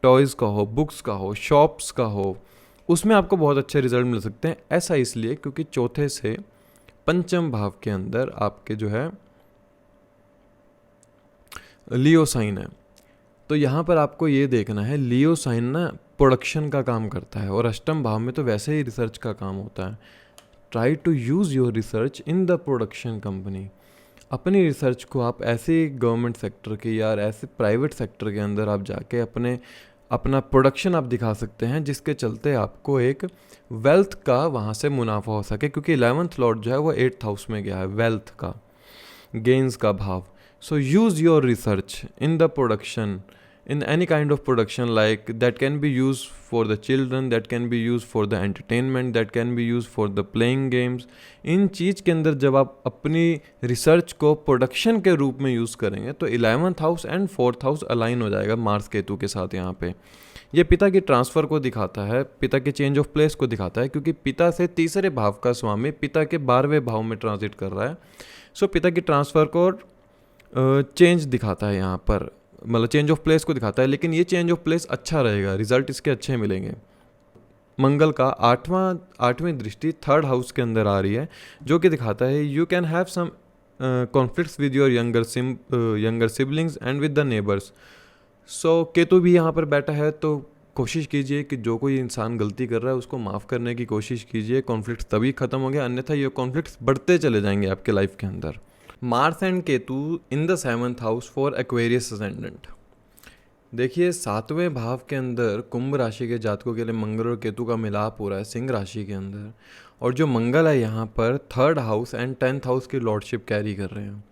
टॉयज़ का हो, बुक्स का हो, शॉप्स का हो, उसमें आपको बहुत अच्छे रिजल्ट मिल सकते हैं। ऐसा इसलिए क्योंकि चौथे से पंचम भाव के अंदर आपके जो है लियो साइन है। तो यहाँ पर आपको ये देखना है, लियो साइन ना प्रोडक्शन का काम करता है, और अष्टम भाव में तो वैसे ही रिसर्च का काम होता है। Try to use your research in the production company. अपनी रिसर्च को आप ऐसे गवर्नमेंट सेक्टर के या ऐसे प्राइवेट सेक्टर के अंदर आप जाके अपने अपना प्रोडक्शन आप दिखा सकते हैं, जिसके चलते आपको एक वेल्थ का वहाँ से मुनाफा हो सके, क्योंकि 11th लॉर्ड जो है वो 8th हाउस में गया है, वेल्थ का, गेन्स का भाव. So use your research in the production, in any kind of production, like that can be used for the children, that can be used for the entertainment, that can be used for the playing games. इन चीज़ के अंदर जब आप अपनी research को production के रूप में use करेंगे तो 11th house and 4th house align हो जाएगा मार्स केतु के साथ. यहाँ पे ये पिता की ट्रांसफ़र को दिखाता है, पिता के चेंज ऑफ प्लेस को दिखाता है, क्योंकि पिता से तीसरे भाव का स्वामी पिता के 12वें भाव में ट्रांजिट कर रहा है. सो पिता की ट्रांसफ़र को चेंज दिखाता है यहाँ पर, मतलब चेंज ऑफ प्लेस को दिखाता है. लेकिन ये चेंज ऑफ प्लेस अच्छा रहेगा, रिजल्ट इसके अच्छे मिलेंगे. मंगल का आठवीं दृष्टि 3rd हाउस के अंदर आ रही है, जो कि दिखाता है you can have some conflicts with your younger siblings and with the neighbours. So Ketu भी यहाँ पर बैठा है, तो कोशिश कीजिए कि जो कोई इंसान गलती कर रहा है उसको माफ़ करने की कोशिश कीजिए. कॉन्फ्लिक्ट्स तभी ख़त्म होंगे, अन्यथा ये कॉन्फ्लिक्ट्स बढ़ते चले जाएंगे आपके लाइफ के अंदर. Mars and Ketu in the 7th house for Aquarius ascendant. देखिए 7वें भाव के अंदर कुंभ राशि के जातकों के लिए मंगल और केतु का मिलाप हो रहा है सिंह राशि के अंदर, और जो मंगल है यहाँ पर 3rd house and 10th house की लॉर्डशिप कैरी कर रहे हैं.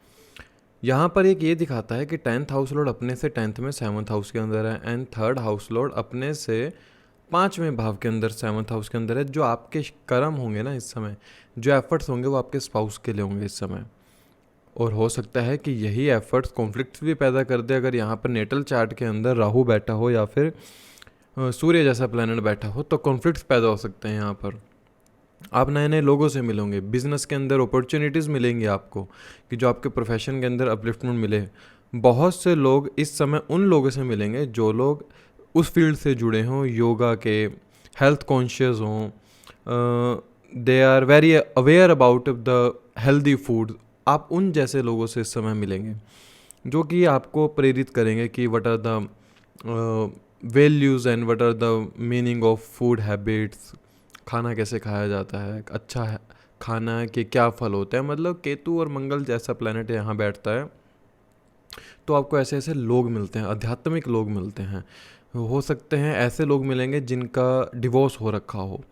यहाँ पर एक ये दिखाता है कि 10th हाउस लॉर्ड अपने से 10th में 7th हाउस के अंदर है, एंड 3rd हाउस लॉर्ड अपने से 5वें भाव के अंदर 7th हाउस के अंदर है. जो आपके कर्म होंगे ना इस समय, जो एफर्ट्स होंगे वो आपके स्पाउस के लिए होंगे इस समय, और हो सकता है कि यही एफर्ट्स कॉन्फ्लिक्ट्स भी पैदा कर दे अगर यहाँ पर नेटल चार्ट के अंदर राहु बैठा हो या फिर सूर्य जैसा प्लैनेट बैठा हो, तो कॉन्फ्लिक्ट्स पैदा हो सकते हैं. यहाँ पर आप नए नए लोगों से मिलोगे, बिजनेस के अंदर अपॉर्चुनिटीज़ मिलेंगी आपको, कि जो आपके प्रोफेशन के अंदर अपलिफ्टमेंट मिले. बहुत से लोग इस समय उन लोगों से मिलेंगे जो लोग उस फील्ड से जुड़े हों, योगा के, हेल्थ कॉन्शियस हों, they are very aware about the healthy food. आप उन जैसे लोगों से इस समय मिलेंगे जो कि आपको प्रेरित करेंगे कि what are the values and what are the meaning of food habits. खाना कैसे खाया जाता है, अच्छा है खाना के क्या फल होते हैं. मतलब केतु और मंगल जैसा प्लैनेट यहाँ बैठता है, तो आपको ऐसे ऐसे लोग मिलते हैं, आध्यात्मिक लोग मिलते हैं. हो सकते हैं ऐसे लोग मिलेंगे जिनका डिवोर्स हो रखा हो,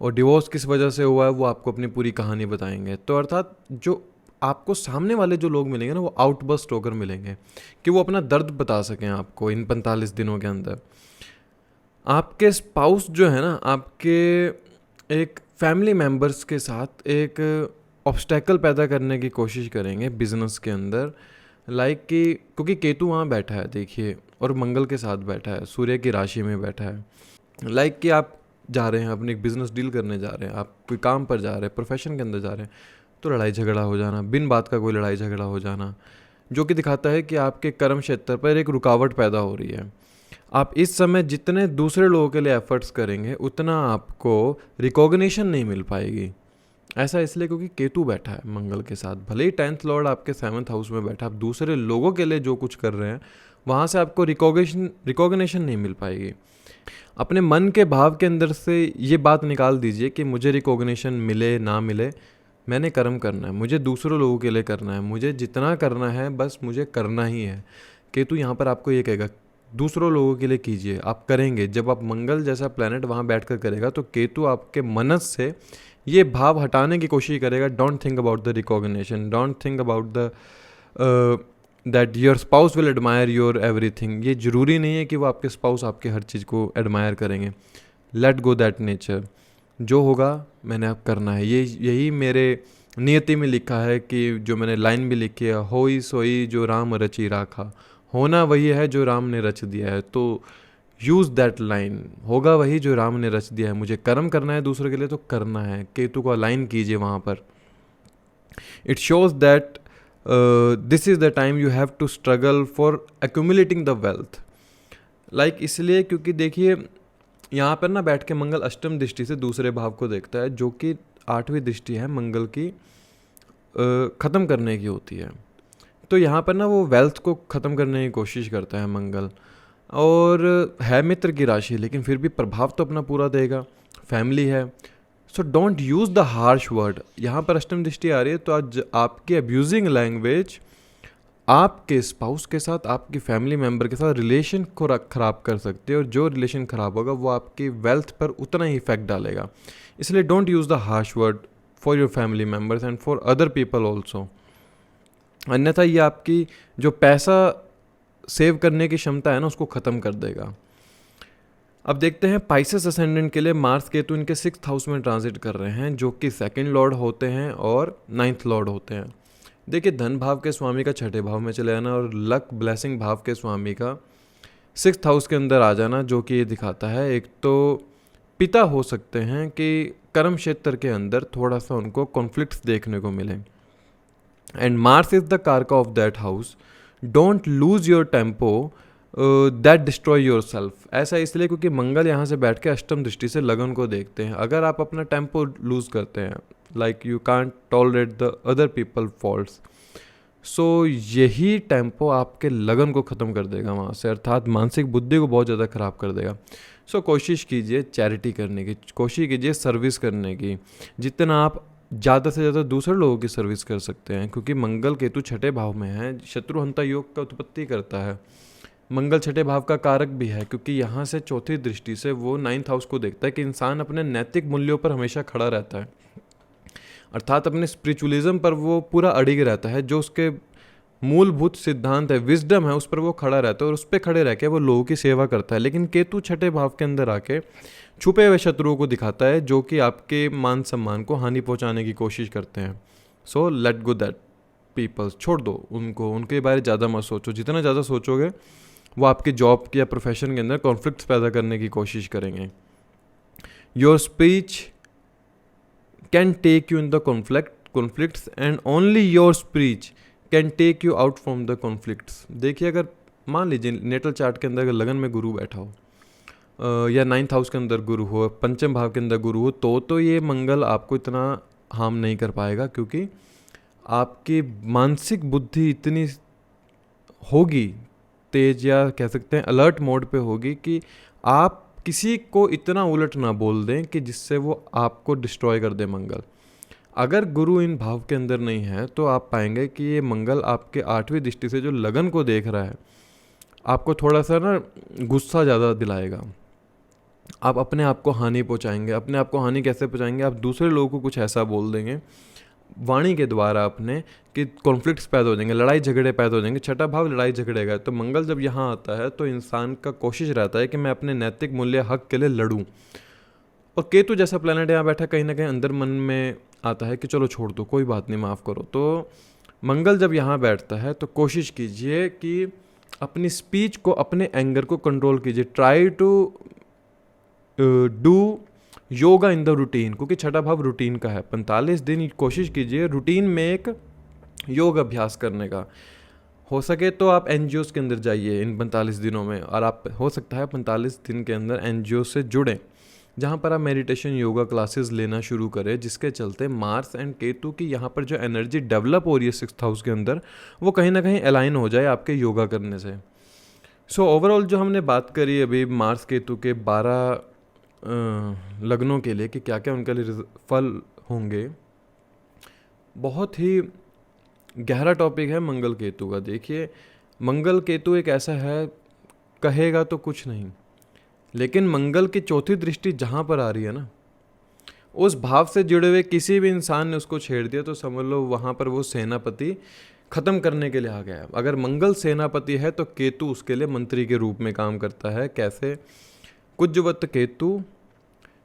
और डिवोर्स किस वजह से हुआ है वो आपको अपनी पूरी कहानी बताएंगे. तो अर्थात जो आपको सामने वाले जो लोग मिलेंगे ना, वो आउटबर्स्ट होकर मिलेंगे कि वो अपना दर्द बता सकें आपको इन 45 दिनों के अंदर. आपके स्पाउस जो है ना, आपके एक फैमिली मेम्बर्स के साथ एक ऑब्स्टेकल पैदा करने की कोशिश करेंगे बिजनेस के अंदर, लाइक कि क्योंकि केतु वहाँ बैठा है देखिए, और मंगल के साथ बैठा है, सूर्य की राशि में बैठा है. लाइक कि आप जा रहे हैं अपनी एक बिज़नेस डील करने जा रहे हैं, आप कोई काम पर जा रहे हैं, प्रोफेशन के अंदर जा रहे हैं, तो लड़ाई झगड़ा हो जाना, बिन बात का कोई लड़ाई झगड़ा हो जाना, जो कि दिखाता है कि आपके कर्म क्षेत्र पर एक रुकावट पैदा हो रही है. आप इस समय जितने दूसरे लोगों के लिए एफर्ट्स करेंगे उतना आपको रिकॉग्निशन नहीं मिल पाएगी. ऐसा इसलिए क्योंकि केतु बैठा है मंगल के साथ. भले ही 10th लॉर्ड आपके 7th हाउस में बैठा, आप दूसरे लोगों के लिए जो कुछ कर रहे हैं वहाँ से आपको रिकॉग्निशन नहीं मिल पाएगी. अपने मन के भाव के अंदर से ये बात निकाल दीजिए कि मुझे रिकॉग्निशन मिले ना मिले, मैंने कर्म करना है, मुझे दूसरों लोगों के लिए करना है, मुझे जितना करना है बस मुझे करना ही है. केतु यहाँ पर आपको ये कहेगा दूसरों लोगों के लिए कीजिए, आप करेंगे. जब आप मंगल जैसा प्लैनेट वहाँ बैठकर करेगा तो केतु आपके मनस से ये भाव हटाने की कोशिश करेगा. Don't think about the recognition, don't think about the that your spouse will admire your everything. ये ज़रूरी नहीं है कि वो आपके स्पाउस आपके हर चीज़ को एडमायर करेंगे. Late go that nature. जो होगा मैंने अब करना है. यही मेरे नियति में लिखा है कि जो मैंने लाइन भी लिखी है, होई सोई जो राम रचि राखा. होना वही है जो राम ने रच दिया है, तो यूज़ दैट लाइन. होगा वही जो राम ने रच दिया है. मुझे कर्म करना है दूसरों के लिए तो करना है. केतु को अलाइन कीजिए वहाँ पर. It shows that this is the time you have to struggle for accumulating the wealth. Like इसलिए क्योंकि देखिए यहाँ पर ना बैठ के मंगल अष्टम दृष्टि से दूसरे भाव को देखता है, जो कि 8वीं दृष्टि है मंगल की, ख़त्म करने की होती है. तो यहाँ पर ना वो वेल्थ को ख़त्म करने की कोशिश करता है मंगल, और है मित्र की राशि लेकिन फिर भी प्रभाव तो अपना पूरा देगा, फैमिली है. So don't use the harsh word. यहाँ पर अष्टम दृष्टि आ रही है तो आज आपकी अब्यूजिंग लैंग्वेज आपके स्पाउस के साथ, आपकी फैमिली मेम्बर के साथ रिलेशन को ख़राब कर सकते हैं, और जो रिलेशन ख़राब होगा वो आपकी वेल्थ पर उतना ही इफेक्ट डालेगा। इसलिए don't use the harsh word for your family members and for other people also, अन्यथा ये आपकी जो पैसा सेव करने की क्षमता है ना उसको ख़त्म कर देगा। अब देखते हैं पाइसेस असेंडेंट के लिए मार्स केतु इनके 6th हाउस में ट्रांजिट कर रहे हैं, जो कि 2nd लॉर्ड होते हैं और 9th लॉर्ड होते हैं। देखिए, धन भाव के स्वामी का 6ठे भाव में चले जाना और लक ब्लेसिंग भाव के स्वामी का 6th हाउस के अंदर आ जाना, जो कि ये दिखाता है एक तो पिता हो सकते हैं कि कर्म क्षेत्र के अंदर थोड़ा सा उनको कॉन्फ्लिक्ट्स देखने को मिले। एंड मार्स इज द कारका of that house. Don't lose your tempo that destroy your self. ऐसा इसलिए क्योंकि मंगल यहाँ से बैठ के अष्टम दृष्टि से लगन को देखते हैं। अगर आप अपना टेम्पो लूज करते हैं, like you can't tolerate the other people faults, so यही टेम्पो आपके लगन को ख़त्म कर देगा वहाँ से, अर्थात मानसिक बुद्धि को बहुत ज़्यादा ख़राब कर देगा। सो कोशिश कीजिए चैरिटी करने की, कोशिश कीजिए सर्विस करने की, जितना आप ज़्यादा से ज़्यादा दूसरे लोगों की सर्विस कर सकते हैं, क्योंकि मंगल केतु 6ठे भाव में है, शत्रुहंता योग का उत्पत्ति करता है। मंगल 6ठे भाव का कारक भी है, क्योंकि यहाँ से चौथी दृष्टि से वो 9th हाउस को देखता है कि इंसान अपने नैतिक मूल्यों पर हमेशा खड़ा रहता है, अर्थात अपने स्पिरिचुअलिज्म पर वो पूरा अडिग रहता है, जो उसके मूलभूत सिद्धांत है, विजडम है, उस पर वो खड़ा रहता है और उस पर खड़े रह के वो लोगों की सेवा करता है। लेकिन केतु 6ठे भाव के अंदर आके छुपे हुए शत्रुओं को दिखाता है, जो कि आपके मान सम्मान को हानि पहुंचाने की कोशिश करते हैं। So let go that peoples, छोड़ दो उनको, उनके बारे ज़्यादा मत सोचो। जितना ज़्यादा सोचोगे वो आपकी जॉब या प्रोफेशन के अंदर कॉन्फ्लिक्ट्स पैदा करने की कोशिश करेंगे। Your speech can take you in the conflicts and only your speech can take you out from the conflicts. देखिए, अगर मान लीजिए नेटल चार्ट के अंदर अगर लगन में गुरु बैठा हो या 9th हाउस के अंदर गुरु हो, पंचम भाव के अंदर गुरु हो, तो ये मंगल आपको इतना हार्म नहीं कर पाएगा, क्योंकि आपकी मानसिक बुद्धि इतनी होगी तेज, या कह सकते हैं अलर्ट मोड पे होगी, कि आप किसी को इतना उलट ना बोल दें कि जिससे वो आपको डिस्ट्रॉय कर दे मंगल। अगर गुरु इन भाव के अंदर नहीं है तो आप पाएंगे कि ये मंगल आपके 8वीं दृष्टि से जो लगन को देख रहा है, आपको थोड़ा सा ना गुस्सा ज़्यादा दिलाएगा। आप अपने आप को हानि पहुंचाएंगे। अपने आप को हानि कैसे पहुंचाएंगे? आप दूसरे लोगों को कुछ ऐसा बोल देंगे वाणी के द्वारा अपने, कि कॉन्फ्लिक्ट्स पैदा हो जाएंगे, लड़ाई झगड़े पैदा हो जाएंगे। 6ठा भाव लड़ाई झगड़े का है, तो मंगल जब यहाँ आता है तो इंसान का कोशिश रहता है कि मैं अपने नैतिक मूल्य हक के लिए लड़ूं। और केतु जैसा प्लैनेट यहाँ बैठा कहीं ना कहीं अंदर मन में आता है कि चलो छोड़ दो, कोई बात नहीं, माफ़ करो। तो मंगल जब यहाँ बैठता है तो कोशिश कीजिए कि अपनी स्पीच को, अपने एंगर को कंट्रोल कीजिए। Try to do yoga in the routine, क्योंकि 6ठा भाव रूटीन का है। 45 दिन कोशिश कीजिए रूटीन में एक योग अभ्यास करने का। हो सके तो आप एनजीओस के अंदर जाइए इन 45 दिनों में, और आप हो सकता है 45 दिन के अंदर एनजीओ से जुड़ें, जहाँ पर आप मेडिटेशन योगा क्लासेस लेना शुरू करें, जिसके चलते मार्स एंड केतु की यहाँ पर जो एनर्जी डेवलप हो रही है 6th हाउस के अंदर, वो कहीं ना कहीं अलाइन हो जाए आपके योगा करने से। सो ओवरऑल जो हमने बात करी अभी मार्स केतु के 12 लग्नों के लिए कि क्या क्या उनके लिए फल होंगे, बहुत ही गहरा टॉपिक है मंगल केतु का। देखिए, मंगल केतु एक ऐसा है, कहेगा तो कुछ नहीं, लेकिन मंगल की चौथी दृष्टि जहाँ पर आ रही है ना, उस भाव से जुड़े हुए किसी भी इंसान ने उसको छेड़ दिया तो समझ लो वहाँ पर वो सेनापति ख़त्म करने के लिए आ गया। अगर मंगल सेनापति है तो केतु उसके लिए मंत्री के रूप में काम करता है। कैसे? कुजवत केतु,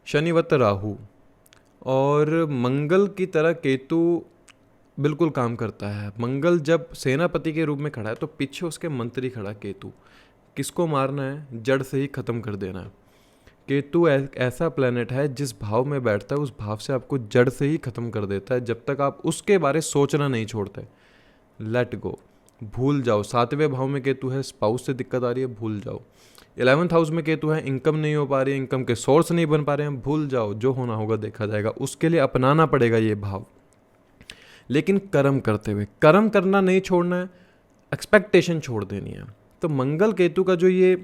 शनिवत राहु, और मंगल की तरह केतु बिल्कुल काम करता है। मंगल जब सेनापति के रूप में खड़ा है तो पीछे उसके मंत्री खड़ा केतु। किसको मारना है? जड़ से ही ख़त्म कर देना है। केतु ऐसा प्लैनेट है जिस भाव में बैठता है उस भाव से आपको जड़ से ही ख़त्म कर देता है, जब तक आप उसके बारे सोचना नहीं छोड़ते। लेट गो, भूल जाओ। 7वें भाव में केतु है, स्पाउस से दिक्कत आ रही है, भूल जाओ। 11th हाउस में केतु है, इनकम नहीं हो पा रही है, इनकम के सोर्स नहीं बन पा रहे हैं, भूल जाओ। जो होना होगा देखा जाएगा, उसके लिए अपनाना पड़ेगा ये भाव, लेकिन कर्म करते हुए। कर्म करना नहीं छोड़ना है, एक्सपेक्टेशन छोड़ देनी है। तो मंगल केतु का जो ये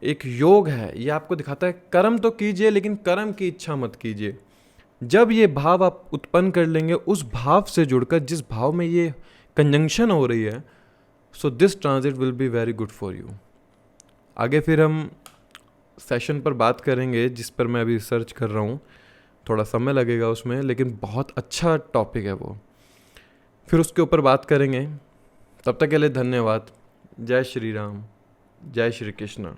एक योग है, ये आपको दिखाता है कर्म तो कीजिए, लेकिन कर्म की इच्छा मत कीजिए। जब ये भाव आप उत्पन्न कर लेंगे, उस भाव से जुड़कर जिस भाव में ये कंजंक्शन हो रही है, so this transit will be very good for you. आगे फिर हम सेशन पर बात करेंगे जिस पर मैं अभी रिसर्च कर रहा हूँ, थोड़ा समय लगेगा उसमें, लेकिन बहुत अच्छा टॉपिक है वो, फिर उसके ऊपर बात करेंगे। तब तक के लिए धन्यवाद। जय श्री राम, जय श्री कृष्ण।